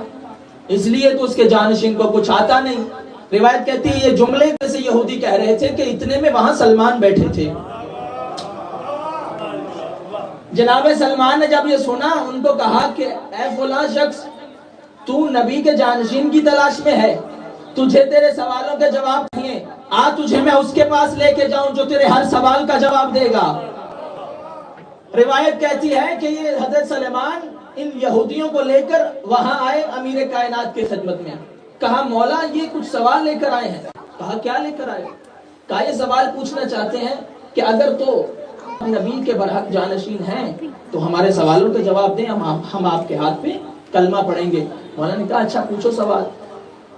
Speaker 1: اس لیے تو اس کے جانشین کو کچھ آتا نہیں. روایت کہتی ہے یہ جملے سے یہودی کہہ رہے تھے کہ اتنے میں وہاں سلمان بیٹھے تھے. جناب سلمان نے جب یہ سنا ان کو کہا کہ اے فلاں شخص تو نبی کے جانشین کی تلاش میں ہے, تجھے تیرے سوالوں کے جواب چاہیے, آ تجھے میں اس کے پاس لے کے جاؤں جو تیرے ہر سوال کا جواب دے گا. روایت کہتی ہے کہ یہ حضرت سلیمان ان یہودیوں کو لے کر وہاں آئے امیر کائنات کی خدمت میں. کہا مولا یہ کچھ سوال لے کر آئے ہیں. کہا کیا لے کر آئے؟ کہا یہ سوال پوچھنا چاہتے ہیں کہ اگر تو نبی کے برحق جانشین ہیں تو ہمارے سوالوں کے جواب دیں, ہم آپ کے ہاتھ پہ کلمہ پڑھیں گے. مولا نے کہا اچھا پوچھو سوال.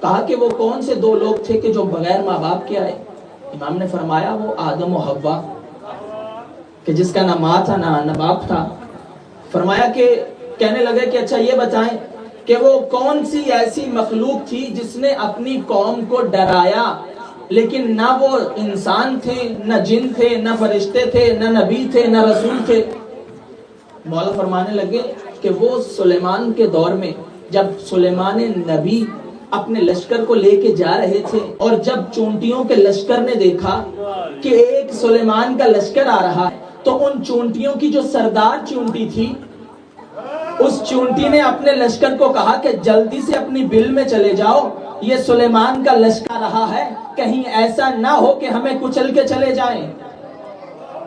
Speaker 1: کہا کہ وہ کون سے دو لوگ تھے کہ جو بغیر ماں باپ کے آئے؟ امام نے فرمایا وہ آدم و حوا, کہ جس کا نہ ماں تھا نہ باپ تھا. فرمایا کہ کہنے لگے کہ اچھا یہ بتائیں کہ وہ کون سی ایسی مخلوق تھی جس نے اپنی قوم کو ڈرایا, لیکن نہ وہ انسان تھے, نہ جن تھے, نہ فرشتے تھے, نہ نبی تھے, نہ رسول تھے. مولا فرمانے لگے کہ وہ سلیمان کے دور میں جب سلیمان نبی اپنے لشکر کو لے کے جا رہے تھے اور جب چونٹیوں کے لشکر نے دیکھا کہ ایک سلیمان کا لشکر آ رہا ہے تو ان چونٹیوں کی جو سردار چونٹی تھی اس چونٹی نے اپنے لشکر کو کہا کہ جلدی سے اپنی بل میں چلے جاؤ, یہ سلیمان کا لشکر رہا ہے, کہیں ایسا نہ ہو کہ ہمیں کچل کے چلے جائیں.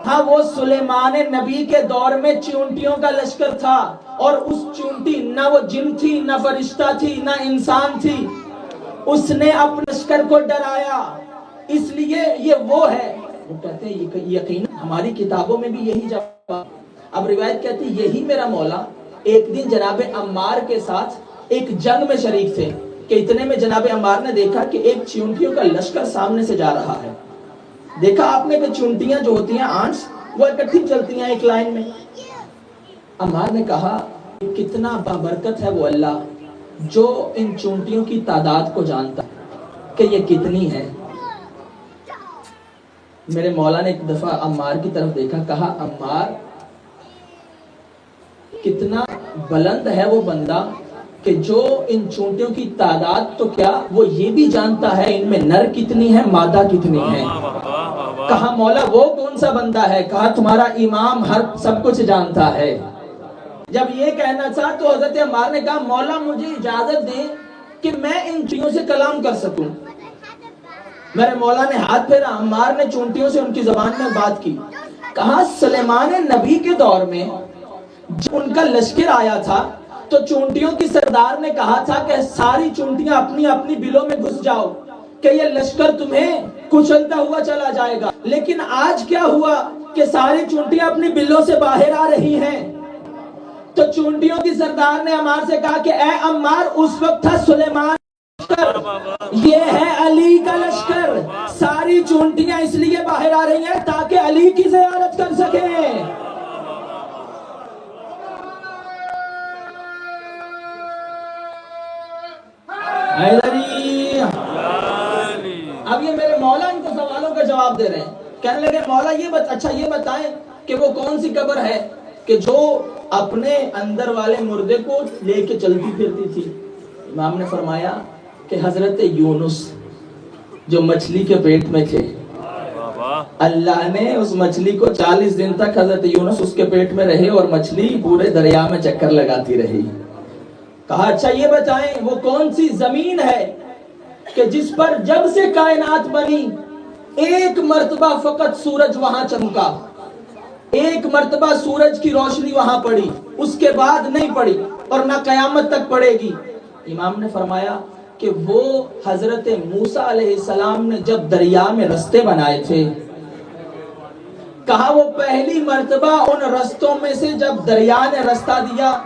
Speaker 1: ہاں وہ سلیمان نبی کے دور میں چونٹیوں کا لشکر تھا اور اس چونٹی نہ وہ جن تھی, نہ فرشتہ تھی, نہ انسان تھی. اس نے اپنے لشکر کو ڈرایا, اس لیے یہ وہ ہے. وہ کہتے ہیں یقینا ہماری کتابوں میں بھی یہی جواب. اب روایت کہتی ہے یہی میرا مولا ایک دن جناب عمار کے ساتھ ایک جنگ میں شریک تھے کہ اتنے میں جناب عمار نے دیکھا کہ ایک چونٹیوں کا لشکر سامنے سے جا رہا ہے. دیکھا آپ نے کہ چونٹیاں جو ہوتی ہیں آنٹس وہ اکٹھی چلتی ہیں ایک لائن میں. عمار نے کہا کتنا بابرکت ہے وہ اللہ جو ان چونٹیوں کی تعداد کو جانتا کہ یہ کتنی ہے. میرے مولا نے ایک دفعہ عمار کی طرف دیکھا, کہا عمار کتنا بلند ہے وہ بندہ کہ جو ان چونٹیوں کی تعداد تو کیا وہ یہ بھی جانتا ہے ان میں نر کتنی ہے مادہ کتنی ہے. کہا مولا وہ کون سا بندہ ہے؟ کہا تمہارا امام ہر سب کچھ جانتا ہے. جب یہ کہنا تھا تو حضرت عمار نے کہا مولا مجھے اجازت دیں کہ میں ان چونٹیوں سے کلام کر سکوں. میرے مولا نے ہاتھ پھیرا، عمار نے چونٹیوں سے ان کی زبان میں بات کی. کہا سلیمان نبی کے دور میں جب ان کا لشکر آیا تھا تو چونٹیوں کی سردار نے کہا تھا کہ ساری چونٹیاں اپنی اپنی بلوں میں گھس جاؤ کہ یہ لشکر تمہیں کچلتا ہوا چلا جائے گا. لیکن آج کیا ہوا کہ ساری چونٹیاں اپنی بلوں سے باہر آ رہی ہیں. تو چونٹیوں کی سردار نے عمار سے کہا کہ اے عمار اس وقت تھا سلیمان لشکر، یہ ہے علی کا لشکر. ساری چونٹیاں اس لیے باہر آ رہی ہیں تاکہ علی کی زیارت کر سکیں. اب یہ میرے مولا ان کو سوالوں کا جواب دے رہے ہیں. کہنے لگے مولا اچھا یہ بتائیں کہ وہ کون سی قبر ہے کہ جو اپنے اندر والے مردے کو لے کے چلتی پھرتی تھی. امام نے فرمایا کہ حضرت یونس جو مچھلی کے پیٹ میں تھے، اللہ نے اس مچھلی کو 40 دن تک حضرت یونس اس کے پیٹ میں رہے اور مچھلی پورے دریا میں چکر لگاتی رہی. کہا اچھا یہ بتائیں وہ کون سی زمین ہے کہ جس پر جب سے کائنات بنی ایک مرتبہ فقط سورج وہاں چمکا، ایک مرتبہ سورج کی روشنی وہاں پڑی، اس کے بعد نہیں پڑی اور نہ قیامت تک پڑے گی. امام نے فرمایا کہ وہ حضرت موسیٰ علیہ السلام نے جب دریا میں رستے بنائے تھے. کہا وہ پہلی مرتبہ ان رستوں میں سے جب دریا نے رستہ دیا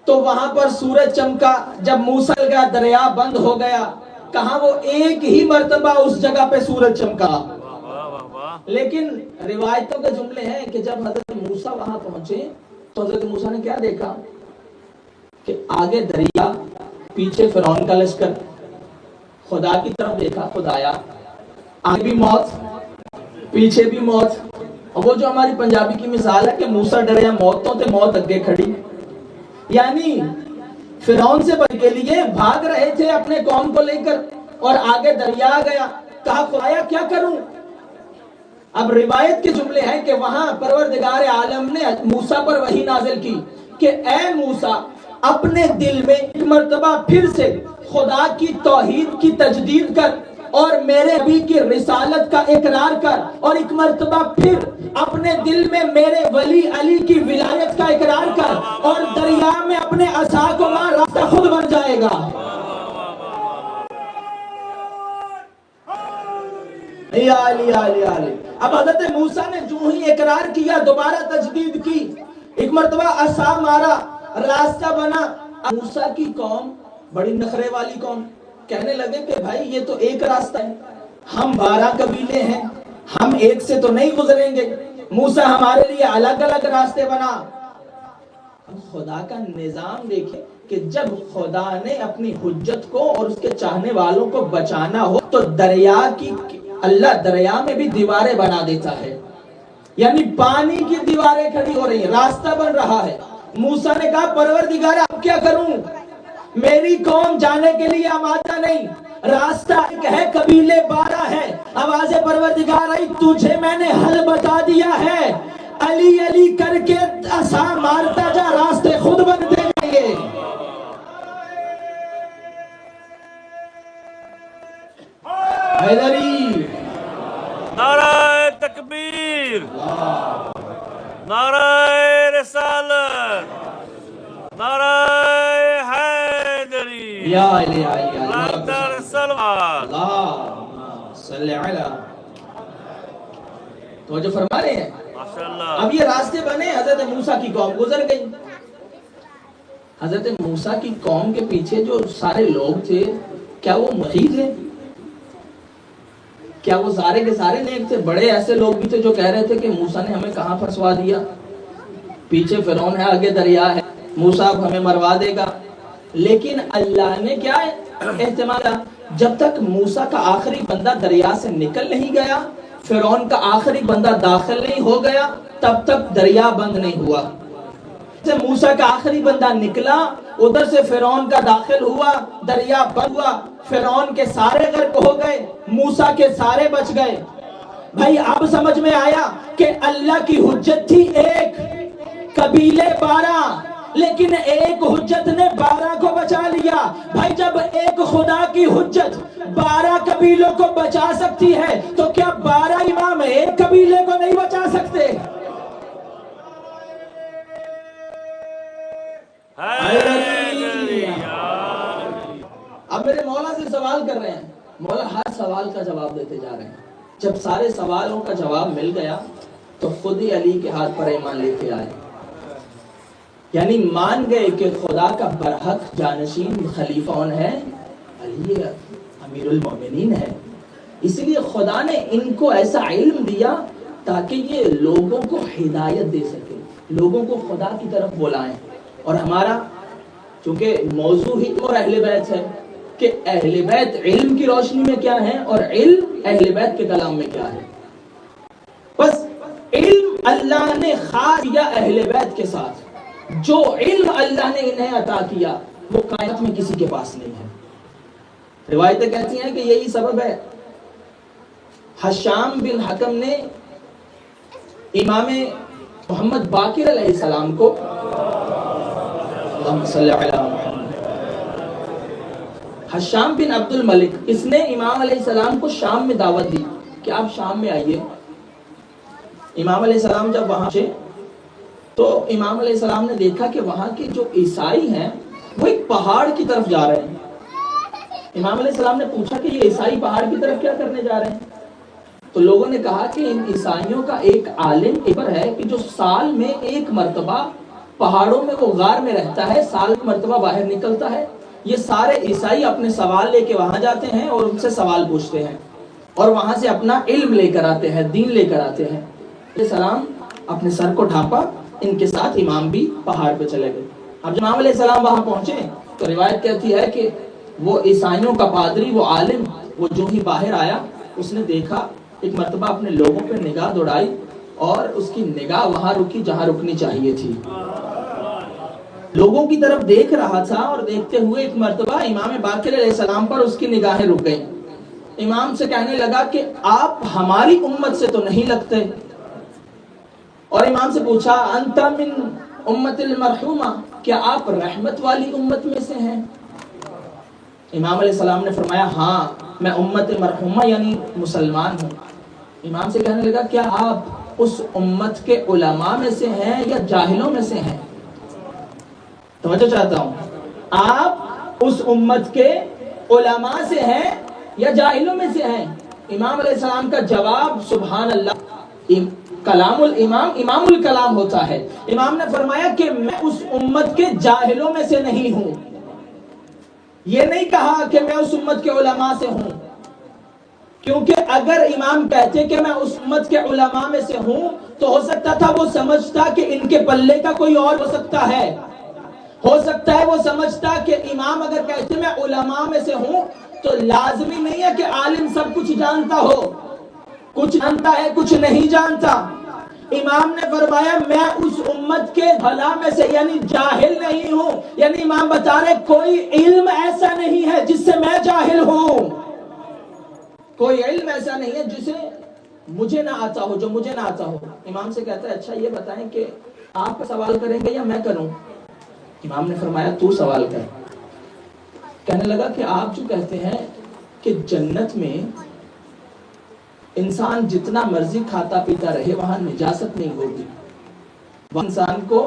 Speaker 1: تو وہاں پر سورج چمکا. جب موسیٰ گیا دریا بند ہو گیا. کہا وہ ایک ہی مرتبہ اس جگہ پہ سورج چمکا. لیکن روایتوں کے جملے ہیں کہ جب حضرت موسیٰ وہاں پہنچے تو حضرت موسیٰ نے کیا دیکھا کہ آگے دریا، پیچھے فرعون کا لشکر. خدا کی طرف دیکھا، خدایا آگے بھی موت پیچھے بھی موت. اور وہ جو ہماری پنجابی کی مثال ہے کہ موسیٰ ڈریا موتوں تے موت اگے کھڑی، یعنی فرعون سے بچنے کے لیے بھاگ رہے تھے اپنے قوم کو لے کر اور آگے دریا آ گیا. کہا خدایا کیا کروں؟ اب روایت کے جملے ہیں کہ وہاں پروردگار عالم نے موسیٰ پر وحی نازل کی کہ اے موسیٰ اپنے دل میں ایک مرتبہ پھر سے خدا کی توحید کی تجدید کر اور میرے نبی کی رسالت کا اقرار کر، اور ایک مرتبہ پھر اپنے دل میں میرے ولی علی کی ولایت کا اقرار کر، اور دریا میں اپنے عصا کو مار، راستہ خود بن جائے گا. یا علی علی علی. اب حضرت موسیٰ نے جو ہی اقرار کیا دوبارہ تجدید کی، ایک مرتبہ عصا مارا، راستہ بنا. موسیٰ کی قوم بڑی نخرے والی قوم، کہنے لگے کہ بھائی یہ تو ایک راستہ ہے، ہم 12 قبیلے ہیں، ہم ایک سے تو نہیں گزریں گے. موسیٰ ہمارے لیے الگ الگ راستے بنا. خدا کا نظام دیکھیں کہ جب خدا نے اپنی حجت کو اور اس کے چاہنے والوں کو بچانا ہو تو اللہ دریا میں بھی دیواریں بنا دیتا ہے. یعنی پانی کی دیواریں کھڑی ہو رہی ہیں، راستہ بن رہا ہے. موسیٰ نے کہا پروردگار اب کیا کروں؟ میری قوم جانے کے لیے آمادہ نہیں، راستہ ایک ہے، قبیلے 12 ہے. آواز پروردگار آئی تجھے میں نے حل بتا دیا ہے، علی علی کر کے عصا مارتا جا، راستے خود بنتے جائیں گے. حیدری
Speaker 2: نعرہ تکبیر، نعرہ رسالت، نعرہ حیدری،
Speaker 1: یا علی علی
Speaker 2: نعرہ سلوات،
Speaker 1: اللہ صلی علی. تو جو فرما رہے ہیں
Speaker 2: ماشاءاللہ.
Speaker 1: اب یہ راستے بنے، حضرت موسیٰ کی قوم گزر گئی. حضرت موسیٰ کی قوم کے پیچھے جو سارے لوگ تھے کیا وہ محیط تھے؟ کیا وہ سارے کے سارے نیک تھے؟ بڑے ایسے لوگ بھی تھے جو کہہ رہے تھے کہ موسیٰ نے ہمیں کہاں پھنسوا دیا، پیچھے فرعون ہے، آگے دریا ہے، موسیٰ اب ہمیں مروا دے گا. لیکن اللہ نے کیا اہتمام کیا؟ جب تک موسیٰ کا آخری بندہ دریا سے نکل نہیں گیا، فرعون کا آخری بندہ داخل نہیں ہو گیا، تب تک دریا بند نہیں ہوا. جب موسیٰ کا آخری بندہ نکلا ادھر سے فرعون کا داخل ہوا، دریا بند ہوا، فرعون کے سارے غرق ہو گئے، موسیٰ کے سارے بچ گئے۔ بھائی اب سمجھ میں آیا کہ اللہ کی حجت تھی ایک، قبیلے 12، لیکن ایک حجت نے 12 کو بچا لیا۔ بھائی جب ایک خدا کی حجت 12 قبیلوں کو بچا سکتی ہے تو کیا 12 امام ایک قبیلے کو نہیں بچا سکتے؟ اب میرے مولا سے سوال کر رہے ہیں، مولا ہر سوال کا جواب دیتے جا رہے ہیں۔ جب سارے سوالوں کا جواب مل گیا تو خود ہی علی کے ہاتھ پر ایمان لے کے آئے، یعنی مان گئے کہ خدا کا برحق جانشین خلیفہ کون ہے؟ علی امیر المومنین ہے۔ اس لیے خدا نے ان کو ایسا علم دیا تاکہ یہ لوگوں کو ہدایت دے سکے، لوگوں کو خدا کی طرف بلائیں۔ اور ہمارا چونکہ موضوع ہی اور اہل بیت ہے کہ اہل بیت علم کی روشنی میں کیا ہے اور علم اہل بیت کے کلام میں کیا ہے۔ بس علم اللہ نے خاص کیا اہل بیت کے ساتھ، جو علم اللہ نے انہیں عطا کیا وہ کائنات میں کسی کے پاس نہیں ہے۔ روایتیں کہتی ہیں کہ یہی سبب ہے حشام بن حکم نے امام محمد باقر علیہ السلام کو، اللہم صلی علی محمد، حشام بن عبد الملک، اس نے امام علیہ السلام کو شام میں دعوت دی کہ آپ شام میں آئیے۔ امام علیہ السلام جب وہاں پہنچے تو امام علیہ السلام نے دیکھا کہ وہاں کے جو عیسائی ہیں وہ ایک پہاڑ کی طرف جا رہے ہیں۔ امام علیہ السلام نے پوچھا کہ یہ عیسائی پہاڑ کی طرف کیا کرنے جا رہے ہیں؟ تو لوگوں نے کہا کہ ان عیسائیوں کا ایک عالم پر ہے کہ جو سال میں ایک مرتبہ پہاڑوں میں وہ غار میں رہتا ہے، سال مرتبہ باہر نکلتا ہے، یہ سارے عیسائی اپنے سوال لے کے وہاں جاتے ہیں اور ان سے سوال پوچھتے ہیں اور وہاں سے اپنا علم لے کر آتے ہیں، دین لے کر آتے ہیں۔ علیہ السلام اپنے سر کو ڈھانپا، ان کے ساتھ امام بھی پہاڑ پہ چلے گئے۔ اب جب امام علیہ السلام وہاں پہنچے تو روایت کہتی ہے کہ وہ عیسائیوں کا پادری، وہ عالم، وہ جو ہی باہر آیا اس نے دیکھا، ایک مرتبہ اپنے لوگوں پہ نگاہ دوڑائی اور اس کی نگاہ وہاں رکی جہاں رکنی چاہیے تھی، لوگوں کی طرف دیکھ رہا تھا اور دیکھتے ہوئے ایک مرتبہ امام باقر علیہ السلام پر اس کی نگاہیں رک گئیں۔ امام سے کہنے لگا کہ آپ ہماری امت سے تو نہیں لگتے، اور امام سے پوچھا انت من امت المرحومہ، کیا آپ رحمت والی امت میں سے ہیں؟ امام علیہ السلام نے فرمایا ہاں میں امت مرحومہ یعنی مسلمان ہوں۔ امام سے کہنے لگا کیا آپ اس امت کے علماء میں سے ہیں یا جاہلوں میں سے ہیں؟ توجہ چاہتا ہوں، آپ اس امت کے علماء سے ہیں یا جاہلوں میں سے ہیں؟ امام علیہ السلام کا جواب سبحان اللہ، کلام الامام امام الکلام ہوتا ہے۔ امام نے فرمایا کہ میں اس امت کے جاہلوں میں سے نہیں ہوں، یہ نہیں کہا کہ میں اس امت کے علماء سے ہوں، کیونکہ اگر امام کہتے کہ میں اس امت کے علماء میں سے ہوں تو ہو سکتا تھا وہ سمجھتا کہ ان کے پلے کا کوئی اور ہو سکتا ہے، ہو سکتا ہے وہ سمجھتا کہ امام اگر کہتے میں علماء میں سے ہوں تو لازمی نہیں ہے کہ عالم سب کچھ جانتا ہو، کچھ جانتا ہے کچھ نہیں جانتا۔ امام نے فرمایا میں اس امت کے بھلا میں سے یعنی جاہل نہیں ہوں، یعنی امام بتا رہے کوئی علم ایسا نہیں ہے جس سے میں جاہل ہوں، کوئی علم ایسا نہیں ہے جسے مجھے نہ آتا ہو، جو مجھے نہ آتا ہو۔ امام سے کہتا ہے اچھا یہ بتائیں کہ آپ سوال کریں گے یا میں کروں؟ امام نے فرمایا تو سوال کر۔ کہنے لگا کہ آپ جو کہتے ہیں کہ جنت میں انسان جتنا مرضی کھاتا پیتا رہے وہاں نجاست نہیں ہوگی، وہاں انسان کو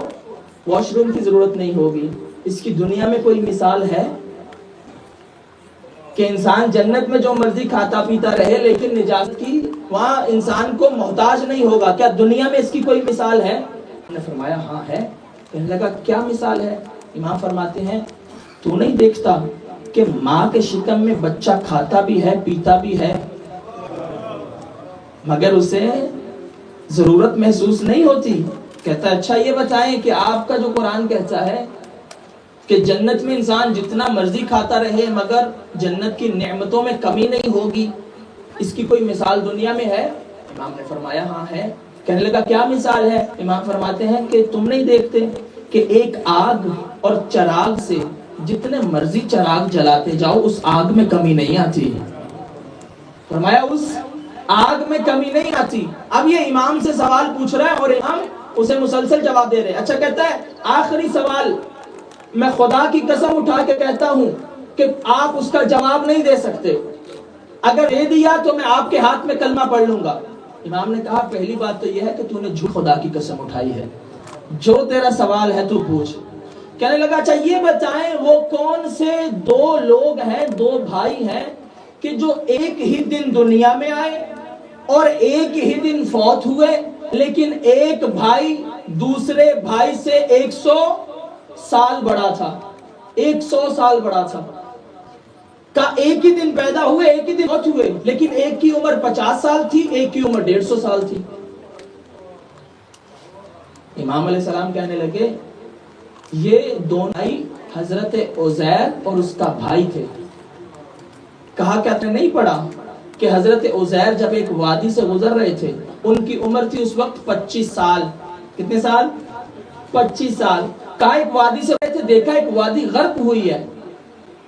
Speaker 1: واش روم کی ضرورت نہیں ہوگی، اس کی دنیا میں کوئی مثال ہے کہ انسان جنت میں جو مرضی کھاتا پیتا رہے لیکن نجاست کی وہاں انسان کو محتاج نہیں ہوگا؟ کیا دنیا میں اس کی کوئی مثال ہے؟ نے فرمایا ہاں ہے۔ کہنے لگا کیا مثال ہے؟ امام فرماتے ہیں تو نہیں دیکھتا کہ ماں کے شکم میں بچہ کھاتا بھی ہے پیتا بھی ہے مگر اسے ضرورت محسوس نہیں ہوتی؟ کہتا ہے اچھا یہ بتائیں کہ آپ کا جو قرآن کہتا ہے کہ جنت میں انسان جتنا مرضی کھاتا رہے مگر جنت کی نعمتوں میں کمی نہیں ہوگی، اس کی کوئی مثال دنیا میں ہے؟ امام نے فرمایا ہاں ہے۔ کہنے لگا کیا مثال ہے؟ امام فرماتے ہیں کہ تم نہیں دیکھتے کہ ایک آگ اور چراغ سے جتنے مرضی چراغ جلاتے جاؤ اس آگ میں کمی نہیں آتی. فرمایا اس آگ میں کمی نہیں آتی. اب یہ امام سے سوال پوچھ رہا ہے اور امام اسے مسلسل جواب دے رہے. اچھا کہتا ہے آخری سوال میں خدا کی قسم اٹھا کے کہتا ہوں کہ آپ اس کا جواب نہیں دے سکتے. اگر دے دیا تو میں آپ کے ہاتھ میں کلمہ پڑھ لوں گا. امام نے کہا پہلی بات تو یہ ہے کہ تو نے جھوٹ خدا کی قسم اٹھائی ہے. جو تیرا سوال ہے تو پوچھ. کہنے لگا اچھا یہ بتائیں وہ کون سے دو لوگ ہیں, دو بھائی ہیں کہ جو ایک ہی دن دنیا میں آئے اور ایک ہی دن فوت ہوئے, لیکن ایک بھائی دوسرے بھائی سے 100 سال بڑا تھا, 100 سال بڑا تھا. کا ایک ہی دن پیدا ہوئے, ایک ہی دن فوت ہوئے, لیکن ایک کی عمر 50 سال تھی, ایک کی عمر 150 سال تھی. امام علیہ السلام کہنے لگے یہ دونوں بھائی حضرت عزیر اور اس کا بھائی تھے. کہا کہ آپ نے نہیں پڑھا کہ حضرت عزیر جب ایک وادی سے گزر رہے تھے, ان کی عمر تھی اس وقت 25 سال. کتنے سال؟ 25 سال. کہا ایک وادی سے رہے تھے, دیکھا ایک وادی غرق ہوئی ہے.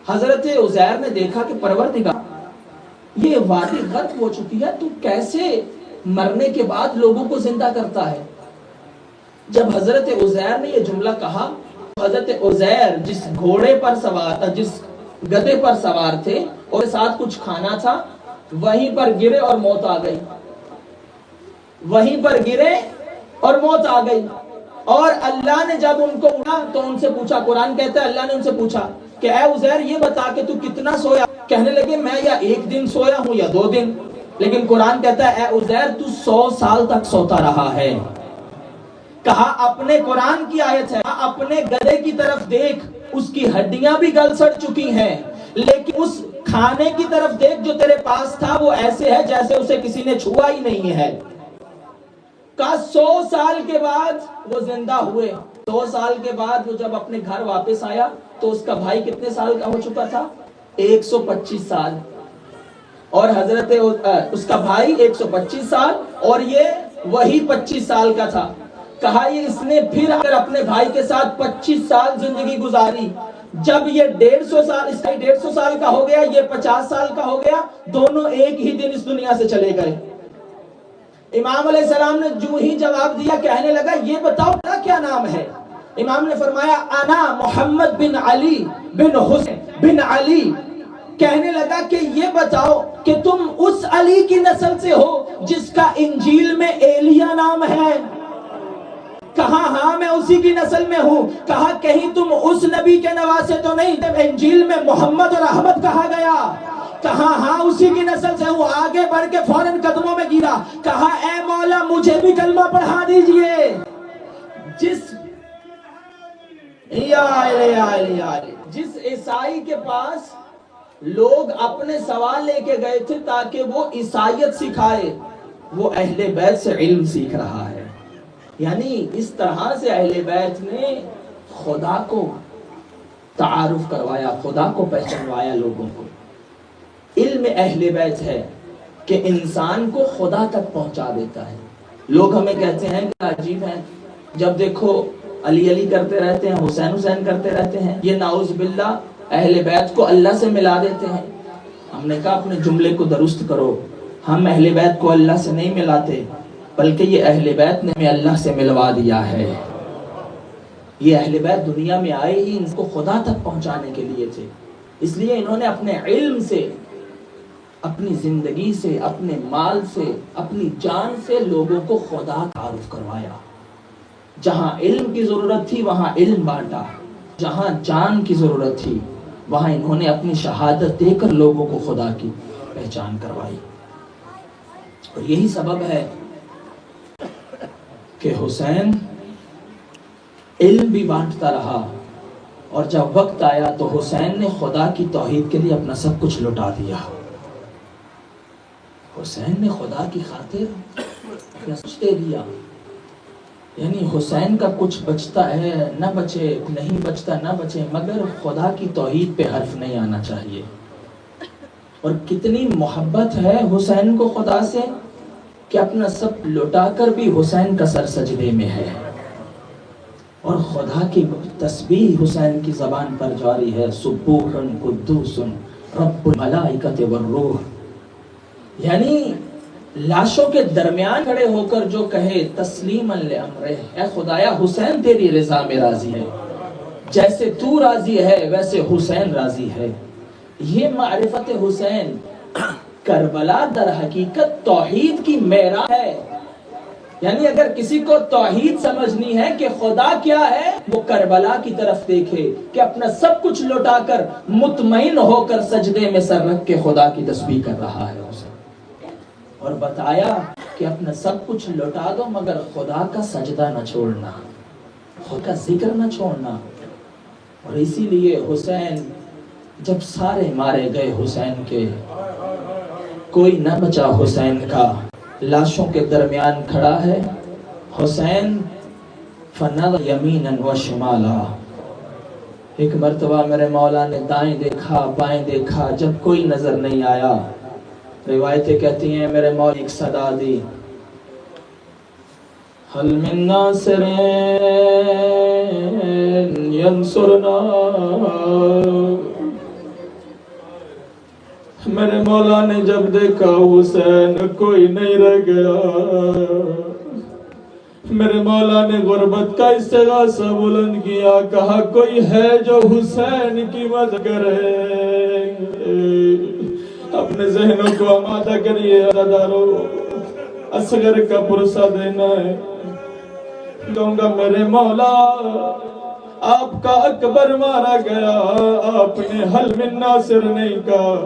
Speaker 1: حضرت عزیر نے دیکھا کہ پروردگار یہ وادی غرق ہو چکی ہے, تو کیسے مرنے کے بعد لوگوں کو زندہ کرتا ہے. جب حضرت عزیر نے یہ جملہ کہا, حضرت عزیر جس گھوڑے پر سوار, جس گدھے پر سوار تھے اور ساتھ کچھ کھانا تھا, وہیں پر گرے اور موت آ گئی. وہیں پر گرے اور موت آ گئی. اور اللہ نے جب ان کو اٹھا تو ان سے پوچھا, قرآن کہتا ہے اللہ نے ان سے پوچھا کہ اے عزیر یہ بتا کہ تو کتنا سویا. کہنے لگے میں یا ایک دن سویا ہوں یا 2 دن. لیکن قرآن کہتا ہے اے عزیر تو 100 سال تک سوتا رہا ہے. کہا اپنے قرآن کی آیت ہے, اپنے گدھے کی طرف دیکھ, اس کی ہڈیاں بھی گل سڑ چکی ہیں, لیکن اس کھانے کی طرف دیکھ جو تیرے پاس تھا وہ ایسے ہے جیسے اسے کسی نے چھوا ہی نہیں ہے. کہا 100 سال کے بعد وہ زندہ ہوئے. 100 سال کے بعد وہ جب اپنے گھر واپس آیا تو اس کا بھائی کتنے سال کا ہو چکا تھا؟ 125 سال. اور حضرت اس کا بھائی 125 سال اور یہ وہی 25 سال کا تھا. کہا یہ اس نے پھر اگر اپنے بھائی کے ساتھ 25 سال زندگی گزاری. جب یہ 150 سال, اس کا 150 سال کا ہو گیا, یہ 50 سال کا ہو گیا, دونوں ایک ہی دن اس دنیا سے چلے گئے. امام علیہ السلام نے جو ہی جواب دیا, کہنے لگا یہ بتاؤ کیا نام ہے. امام نے فرمایا انا محمد بن علی بن حسین بن علی. کہنے لگا کہ یہ بتاؤ کہ تم اس علی کی نسل سے ہو جس کا انجیل میں ایلیا نام ہے. کہا ہاں میں اسی کی نسل میں ہوں. کہا کہیں تم اس نبی کے نواسے تو نہیں جب انجیل میں محمد اور احمد کہا گیا. کہا ہاں اسی کی نسل سے ہوں. آگے بڑھ کے فوراً قدموں میں گرا. کہا اے مولا مجھے بھی کلمہ پڑھا دیجئے. جس عیسائی کے پاس لوگ اپنے سوال لے کے گئے تھے تاکہ وہ عیسائیت سکھائے, وہ اہل بیت سے علم سیکھ رہا ہے. یعنی اس طرح سے اہل بیت نے خدا کو تعارف کروایا, خدا کو پہچانوایا لوگوں کو. علم اہل بیت ہے کہ انسان کو خدا تک پہنچا دیتا ہے. لوگ ہمیں کہتے ہیں کہ عجیب ہیں, جب دیکھو علی علی کرتے رہتے ہیں, حسین حسین کرتے رہتے ہیں, یہ نعوذ باللہ اہل بیت کو اللہ سے ملا دیتے ہیں. ہم نے کہا اپنے جملے کو درست کرو, ہم اہل بیت کو اللہ سے نہیں ملاتے, بلکہ یہ اہل بیت نے ہمیں اللہ سے ملوا دیا ہے. یہ اہل بیت دنیا میں آئے ہی ان کو خدا تک پہنچانے کے لیے تھے. اس لیے انہوں نے اپنے علم سے, اپنی زندگی سے, اپنے مال سے, اپنی جان سے لوگوں کو خدا تعارف کروایا. جہاں علم کی ضرورت تھی وہاں علم بانٹا, جہاں جان کی ضرورت تھی وہاں انہوں نے اپنی شہادت دے کر لوگوں کو خدا کی پہچان کروائی. اور یہی سبب ہے کہ حسین علم بھی بانٹتا رہا, اور جب وقت آیا تو حسین نے خدا کی توحید کے لیے اپنا سب کچھ لٹا دیا. حسین نے خدا کی خاطر اپنا سچ دے دیا. یعنی حسین کا کچھ بچتا ہے نہ بچے, نہیں بچتا نہ بچے, مگر خدا کی توحید پہ حرف نہیں آنا چاہیے. اور کتنی محبت ہے حسین کو خدا سے کہ اپنا سب لٹا کر بھی حسین کا سر سجدے میں ہے. اور خدا کی تسبیح حسین کی زبان پر جاری ہے، سبوح قدوس رب الملائکۃ والروح. یعنی لاشوں کے درمیان کھڑے ہو کر جو کہے تسلیما لامرہ، اے خدایا حسین تیری رضا میں راضی ہے، جیسے تو راضی ہے ویسے حسین راضی ہے. یہ معرفت حسین کربلا در حقیقت توحید کی معراج ہے. یعنی اگر کسی کو توحید سمجھنی ہے کہ خدا کیا ہے، وہ کربلا کی طرف دیکھے کہ اپنا سب کچھ لوٹا کر مطمئن ہو کر سجدے میں سر رکھ کے خدا کی تسبیح کر رہا ہے اسے. اور بتایا کہ اپنا سب کچھ لوٹا دو مگر خدا کا سجدہ نہ چھوڑنا، خدا کا ذکر نہ چھوڑنا. اور اسی لیے حسین جب سارے مارے گئے حسین کے، کوئی نہ بچا حسین کا، لاشوں کے درمیان کھڑا ہے حسین. فنظر یمینا و شمالا، ایک مرتبہ میرے مولا نے دائیں دیکھا بائیں دیکھا، جب کوئی نظر نہیں آیا، روایتیں کہتی ہیں میرے مولا ایک صدا دی، حل من ناصر ینصرنا. میرے مولا نے جب دیکھا حسین کوئی نہیں رہ گیا، میرے مولا نے غربت کا استغاثہ بلند کیا، کہا کوئی ہے جو حسین کی مدد کرے. اپنے ذہنوں کو آمادہ کریے عزادارو، اصغر کا پرسہ دینا ہے. کہوں گا میرے مولا آپ کا اکبر مارا گیا، آپ نے حل من ناصر نہیں کہا.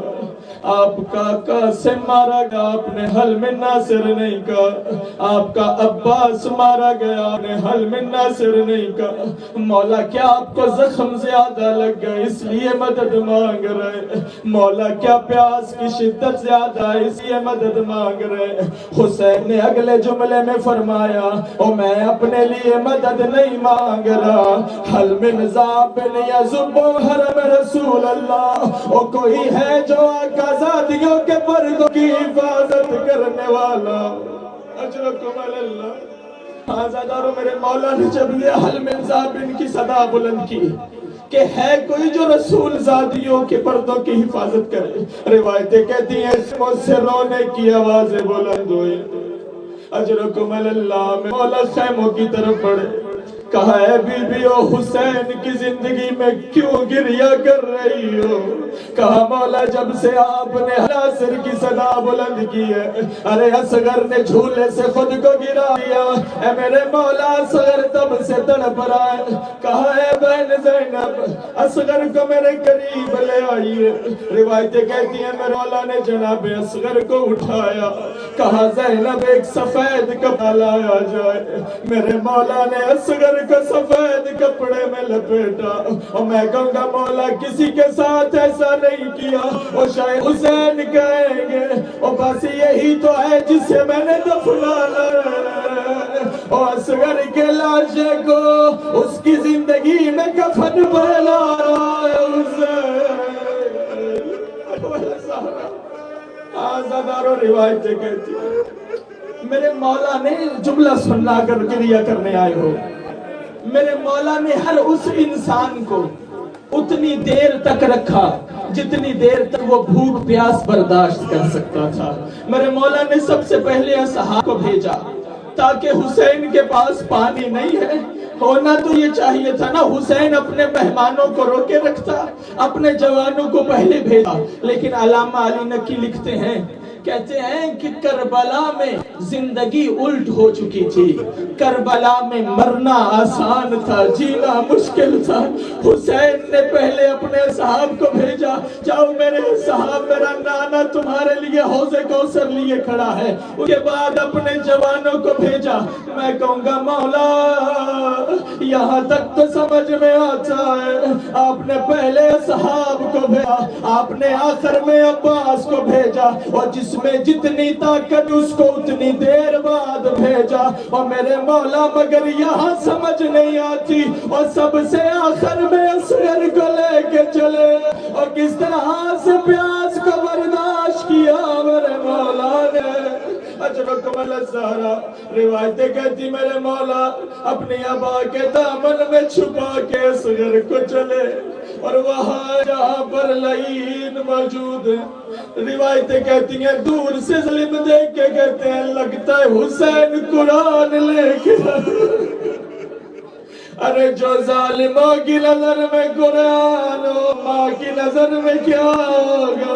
Speaker 1: آپ کا قاسم مارا گیا، آپ نے حل من ناصر نہیں کہا. آپ کا عباس مارا گیا، آپ نے حل من ناصر نہیں کہا. مولا کیا آپ کو زخم زیادہ لگ گئے اس لیے مدد مانگ رہے؟ مولا کیا پیاس کی شدت زیادہ ہے اس لیے مدد مانگ رہے؟ حسین نے اگلے جملے میں فرمایا او میں اپنے لیے مدد نہیں مانگ رہا، حل من ذابن یذب حرم رسول اللہ. او کوئی ہے جو آقا آزادیوں کے پردوں کی حفاظت کرنے والا. اجرکم اللہ. آزاداروں میرے مولا نے جب یہ حل من ذابن کی صدا بلند کی کہ ہے کوئی جو رسول زادیوں کے پردوں کی حفاظت کرے، روایتیں کہتی ہیں اس سے رونے کی آوازیں بلند ہوئی. اجرکم اللہ. مولا خیموں کی طرف بڑھے، کہا اے بی بی او حسین کی زندگی میں کیوں گریہ کر رہی ہو؟ کہا مولا جب سے آپ نے ناصر کی صدا بلند کی ہے، ارے اصغر نے جھولے سے خود کو گرا دیا. اے میرے مولا اصغر تب سے تڑپ رہا ہے. کہا اے بہن زینب اصغر کو میرے قریب لے آئیے. روایتیں کہتی ہیں میرے مولا نے جناب اصغر کو اٹھایا، کہا زینب ایک سفید کپڑا لایا جائے. میرے مولا نے اصغر کو سفید کپڑے میں لپیٹا. اور میں کہوں گا مولا کسی کے ساتھ ایسا نہیں کیا. اور شاید حسین کہیں گے اور بس یہی تو ہے جسے میں نے دفنانا ہے. اور اصغر کے لاشے کو اس کی زندگی میں کفن پہنا رہا ہے حسین. آزاداروں روایتیں کہتی ہیں میرے مولا نے جملہ سننا کر گریہ کرنے آئے ہو. میرے مولا نے ہر اس انسان کو اتنی دیر تک رکھا جتنی دیر تک وہ بھوک پیاس برداشت کر سکتا تھا. میرے مولا نے سب سے پہلے اصحاب کو بھیجا تاکہ حسین کے پاس پانی نہیں ہے. ہونا تو یہ چاہیے تھا نا حسین اپنے مہمانوں کو روکے رکھتا، اپنے جوانوں کو پہلے بھیجا. لیکن علامہ علی نقی لکھتے ہیں، کہتے ہیں کہ کربلا میں زندگی الٹ ہو چکی تھی. کربلا میں مرنا آسان تھا، جینا مشکل تھا. حسین نے پہلے اپنے صحاب کو بھیجا، جاؤ میرے صحاب میرا نانا تمہارے لیے حوض کوثر لیے کھڑا ہے. اس کے بعد اپنے جوانوں کو بھیجا. میں کہوں گا مولا یہاں تک تو سمجھ میں آتا ہے آپ نے پہلے صحاب کو بھیجا، آپ نے آخر میں عباس کو بھیجا، اور جس میں جتنی طاقت اس کو اتنی دیر بعد بھیجا. اور میرے مولا مگر یہاں سمجھ نہیں آتی اور سب سے آخر میں اصغر کو لے کے چلے. اور کس طرح سے پیاس کو برداشت کیا میرے مولا نے.
Speaker 4: اجرکم الزہرا روایتیں کہتی میرے مولا اپنی ابا کے دامن میں چھپا کے اصغر کو چلے اور وہاں جہاں پر لعین موجود ہے روایتیں کہتی ہیں دور سے ظلم دیکھ کے کہتے ہیں لگتا ہے حسین قرآن لے کے ارے جو ظالموں کی نظر میں قرآن ہو ماں کی نظر میں کیا ہوگا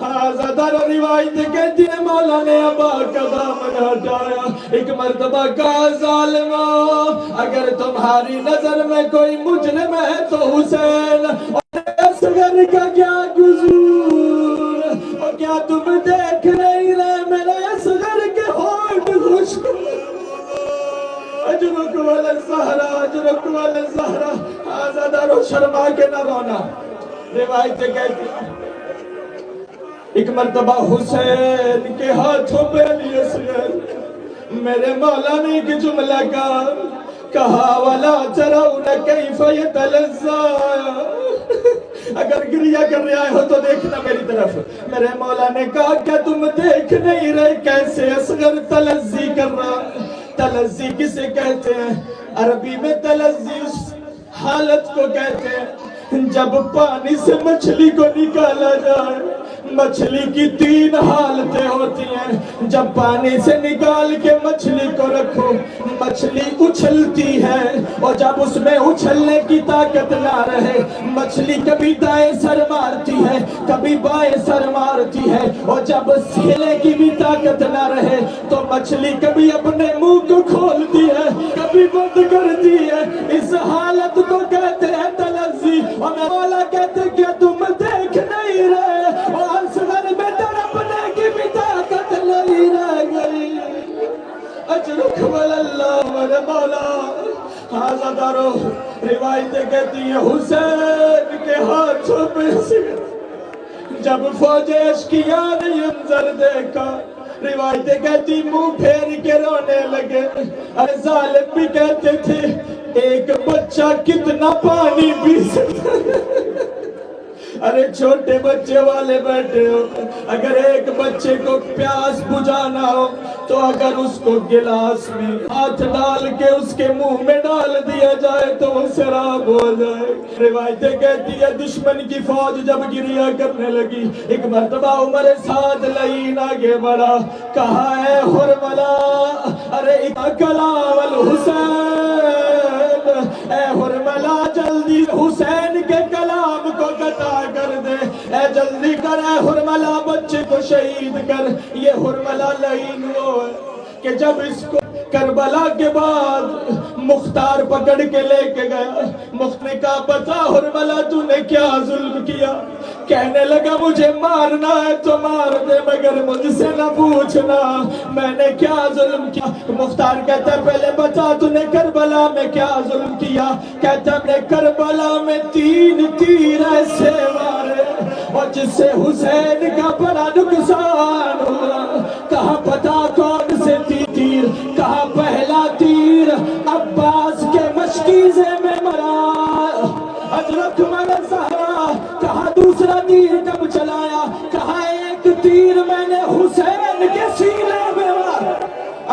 Speaker 4: حاضر روایت کہتی ہے مولا نے ابا کا دامن ہٹایا ایک مرتبہ کہا ظالموں اگر تمہاری نظر میں کوئی مجرم ہے تو حسین اور اصغر کا کیا قصور اور کیا تم دیکھ نہیں رہے میرے اصغر کے ہونٹ خشک اجرکم الزہرا اجرکم الزہرا آزادارو شرما کے نہ رونا روایتیں کہتی ایک مرتبہ حسین کے ہاتھوں پہ علی اصغر میرے مولا نے ایک جملہ کہا وَلَا تَرَوْنَ كَيْفَ يَتَلَزَّا اگر گریہ کر رہے ہو تو دیکھنا میری طرف میرے مولا نے کہا کہ تم دیکھ نہیں رہے کیسے اصغر تلزی کر رہا تلزی کسے کہتے ہیں عربی میں تلزی اس حالت کو کہتے ہیں جب پانی سے مچھلی کو نکالا جائے مچھلی کی 3 حالتیں ہوتی ہیں جب پانی سے نکال کے مچھلی کو رکھو مچھلی اچھلتی ہے اور جب اس میں اچھلنے کی طاقت نہ رہے مچھلی کبھی دائیں سر مارتی ہے کبھی بائیں سر مارتی ہے اور جب ہلنے کی بھی طاقت نہ رہے تو مچھلی کبھی اپنے منہ کو کھولتی ہے کبھی بند کرتی ہے اس حالت کو کہتے ہیں تلزی اور مولا کہتے کہ تم دیکھ نہیں رہے اور اصغر میں تڑپنے کی بھی طاقت نہیں رہ گئی اجرکم اللہ میرے مولا حاضرو روایتیں کہتی ہیں حسین کے ہاتھوں پہ جب فوج اشقیاء نے یہ منظر دیکھا روایتیں کہتی منہ پھیر کے رونے لگے ارے ظالم بھی کہتے تھے ایک بچہ کتنا پانی پی سکتا ارے چھوٹے بچے والے بیٹھے ہو اگر ایک بچے کو پیاس بجھانا ہو تو اگر اس کو گلاس میں ہاتھ ڈال کے اس کے منہ میں ڈال دیا جائے تو وہ سراب ہو جائے روایتیں کہتی ہے دشمن کی فوج جب گریہ کرنے لگی ایک مرتبہ عمر سعد لعین آگے بڑھا کہا اے حرملا ارے کلام الحسین اے حرملا جلدی حسین کے کلام کو قطع کر دے اے جلدی کر اے حرملا بچے کو شہید کر یہ حرملا لعین وہ ہے کہ جب اس کو کربلا کے بعد مختار پکڑ کے لے کے گیا مخت نے کہا بتا حرملا تو نے کیا ظلم کیا کہنے لگا مجھے مارنا ہے تو مار دے مگر مجھ سے نہ پوچھنا میں نے کیا ظلم کیا مختار کہتا ہے پہلے بتا تو نے کربلا میں کیا ظلم کیا کہتا ہے کربلا میں 3 تیر ایسے مارے اور جس سے حسین کا بڑا نقصان ہوا کہا پتا کون سے تیر کہا پہلا تیر عباس کے مشکیزے میں مرا اجرکم الزہرا کہا دوسرا تیر کب چلایا کہا ایک تیر میں نے حسین کے سینے میں مارا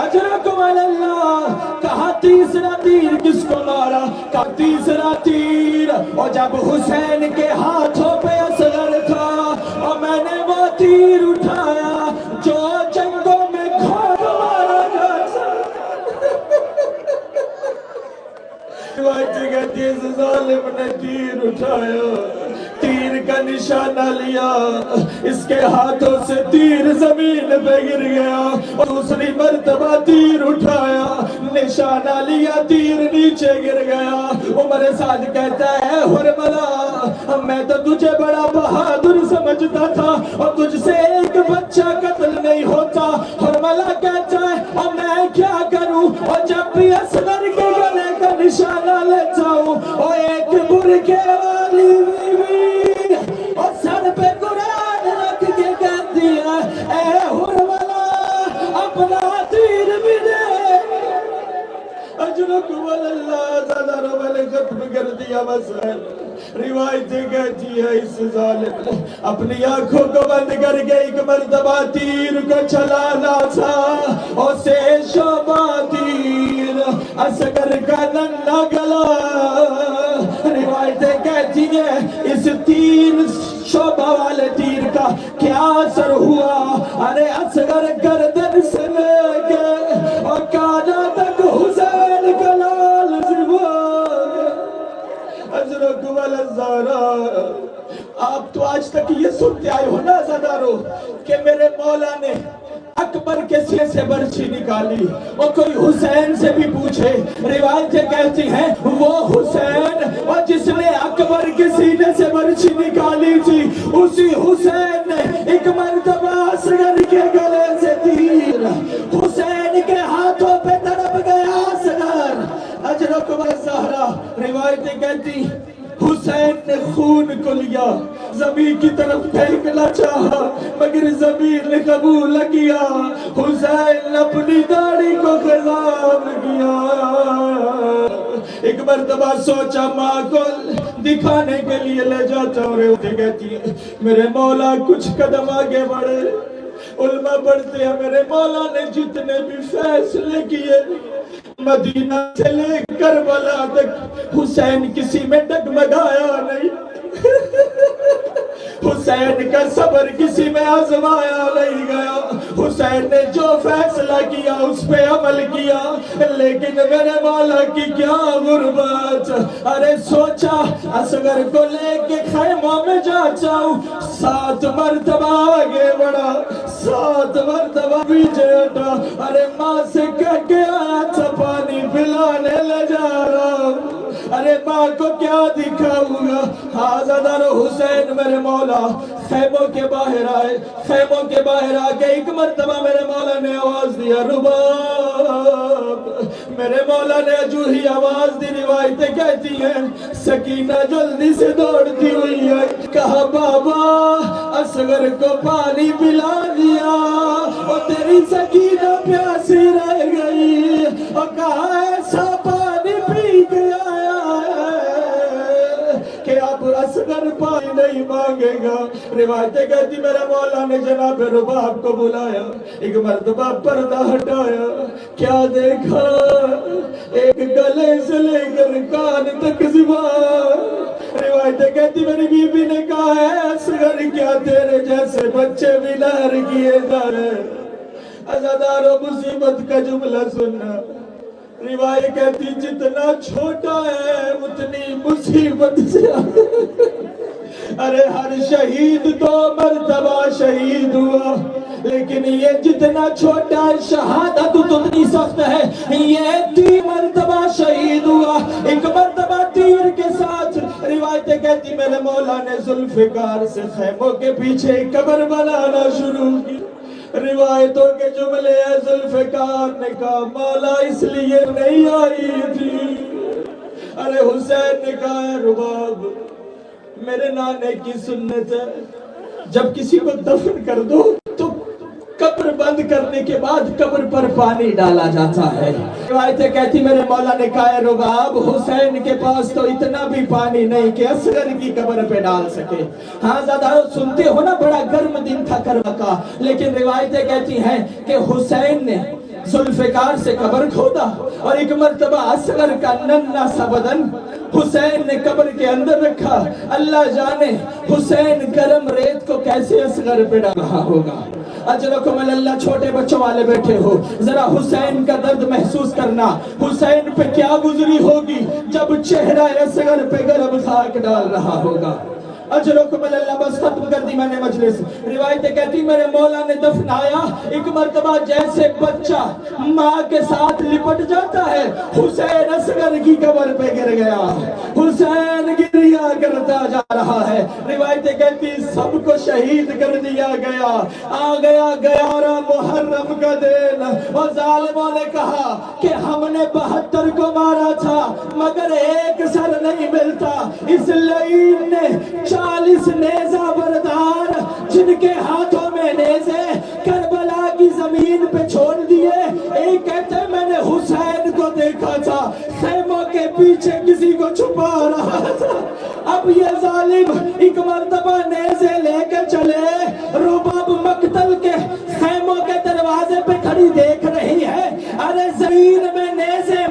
Speaker 4: اجرکم اللہ کہا تیسرا تیر کس کو مارا کہا تیسرا تیر اور جب حسین کے ہاتھوں پہ اصغر تھا اور میں نے وہ تیر اٹھایا جو جنگوں میں کھوڑ مارا جاتا روایتیں کہتی ہے اس ظالم نے تیر اٹھایا تیر کا نشانہ لیا اس کے ہاتھوں سے تیر زمین پہ گر گیا اور دوسری مرتبہ تیر اٹھایا نشانہ لیا تیر نیچے گر گیا عمر سعد کہتا ہے حرملا میں تو تجھے بڑا بہادر سمجھتا تھا اور تجھ سے ایک بچہ قتل نہیں ہوتا حرملا کہتا ہے اور میں کیا کروں اور جب بھی اصغر کے گلے کا نشانہ لیتا ہوں اور ایک برکے والی بیوی اور سر پہ قرآن رکھ کے کہتی ہے اے حرملا اپنا تیر بھی دے اجرکم اللہ زیادہ رو میں نے ختم کر دیا مسئلہ روایتیں کہتی ہے اس ظالم نے اپنی آنکھوں کو بند کر کے ایک مرتبہ تیر کو چلانا تھا، اسے شعبہ تیر اصغر کا ننھا گلا، روایتیں کہتی ہیں اس تیر شعبہ والے تیر کا کیا اثر ہوا، ارے اصغر گردن سے لے کے اور کانا تک حسین کا لال حضرت والزہرا۔ آپ تو آج تک یہ سنتے آئے ہو نا عزادارو کہ میرے مولا نے اکبر کے سینے سے برچھی نکالی، اور کوئی حسین سے بھی پوچھے، روایتیں کہتی ہیں وہ حسین اور جس نے اکبر کے سینے سے برچھی نکالی تھی، اسی حسین نے ایک مرتبہ اصغر کے گلے سے تیر حسین کے ہاتھوں پہ تڑپ گیا اصغر۔ اجرک و زہرا روایتیں کہتی حسین نے خون کو لیا، زمین کی طرف پھینکنا چاہا مگر زمین نے قبول کیا، حسین نے اپنی داڑھی کو خضاب کیا۔ ایک مرتبہ سوچا ماں کو دکھانے کے لیے لے جاتا ہوں، روایتیں کہتی ہیں میرے مولا کچھ قدم آگے بڑھے، علماء پڑھتے ہیں میرے مولا نے جتنے بھی فیصلے کیے مدینہ سے لے کربلا تک حسین کسی میں ڈگمگایا نہیں، حسین کا صبر کسی میں آزمایا نہیں گیا، حسین نے جو فیصلہ کیا اس پہ عمل کیا، لیکن میرے مولا کی کیا غربت، ارے سوچا اصغر کو لے کے خیموں میں جاتا ہوں، 7 مرتبہ آگے بڑھا، 7 مرتبہ پیچھے ہٹا، ارے ماں سے کہہ کے آیا تھا پانی پلانے لے جا رہا ہوں، ارے ماں کو کیا دکھاؤں گا، حاضر حسین میرے مولا خیموں کے باہر آئے، خیموں کے باہر آ کے ایک مرتبہ میرے مولا نے آواز دیا رباب، میرے مولا نے جو ہی آواز دی روایتیں کہتی ہیں سکینہ جلدی سے دوڑتی ہوئی ہے، کہا بابا اصغر کو پانی پلا دیا اور تیری سکینہ پیاسی رہ گئی، اور کہا ایسا پانی پی کے آیا ہے کہ اب اصغر پانی نہیں مانگے گا۔ روایتیں کہتی میرے مولا نے جناب رباب کو بلایا، ایک مرتبہ پردہ ہٹایا، کیا دیکھا ایک گلے سے لے کر کان تک زبان، روایتیں کہتی میری بی بی نے کہا ہے اصغر کیا تیرے جیسے بچے بھی لہر کیے جا رہے، عزادارو مصیبت کا جملہ سننا، روایت کہتی جتنا چھوٹا ہے اتنی مصیبت سے ارے ہر شہید 2 مرتبہ شہید ہوا، لیکن یہ جتنا چھوٹا شہادت اتنی سخت ہے، یہ 3 مرتبہ شہید ہوا، ایک مرتبہ تیر کے ساتھ، روایتیں کہتی میرے مولا نے ذوالفقار سے خیموں کے پیچھے ایک قبر بنانا شروع کی، روایتوں کے جملے ہیں ذوالفقار نے کہا مولا اس لیے نہیں آئی تھی، ارے حسین نے کہا ہے رباب میرے نانے کی سنت ہے جب کسی کو دفن کر دو تو قبر بند کرنے کے بعد قبر پر پانی ڈالا جاتا ہے، روایتیں کہتی میرے مولا نے کہا ہے رباب حسین کے پاس تو اتنا بھی پانی نہیں کہ اصغر کی قبر پہ ڈال سکے، ہاں زیادہ سنتے ہو نا بڑا گرم دن تھا کربلا کا، لیکن روایتیں کہتی ہیں کہ حسین نے ذوالفقار سے قبر کھودا اور ایک مرتبہ اصغر کا ننھا سا بدن حسین نے قبر کے اندر رکھا، اللہ جانے حسین گرم ریت کو کیسے اصغر پہ ڈال رہا ہوگا۔ اجرکم اللہ چھوٹے بچوں والے بیٹھے ہو، ذرا حسین کا درد محسوس کرنا، حسین پہ کیا گزری ہوگی جب چہرہ اصغر پہ گرم خاک ڈال رہا ہوگا۔ اجرکم اللہ بس ختم کر دی میں نے مجلس، روایتیں کہتی میرے مولا نے دفنایا، ایک مرتبہ جیسے بچہ ماں کے ساتھ لپٹ جاتا ہے، حسین اصغر کی قبر پہ گر گیا، حسین گریا کرتا جا رہا ہے، روایتیں کہتی سب کو شہید کر دیا گیا، آ گیا 11 محرم کا دن، اور ظالموں نے کہا کہ ہم نے 72 کو مارا تھا مگر ایک سر نہیں ملتا، اس لعین نے 40 نیزہ بردار جن کے ہاتھوں میں نیزے کربلا کی زمین پہ چھوڑ دیے، ایک کہتے میں نے حسین کو دیکھا تھا خیموں کے پیچھے کسی کو چھپا رہا تھا. اب یہ ظالم ایک مرتبہ نیزے لے کے چلے, رباب مقتل کے خیموں کے دروازے پہ کھڑی دیکھ رہی ہے. ارے زمین میں نیزے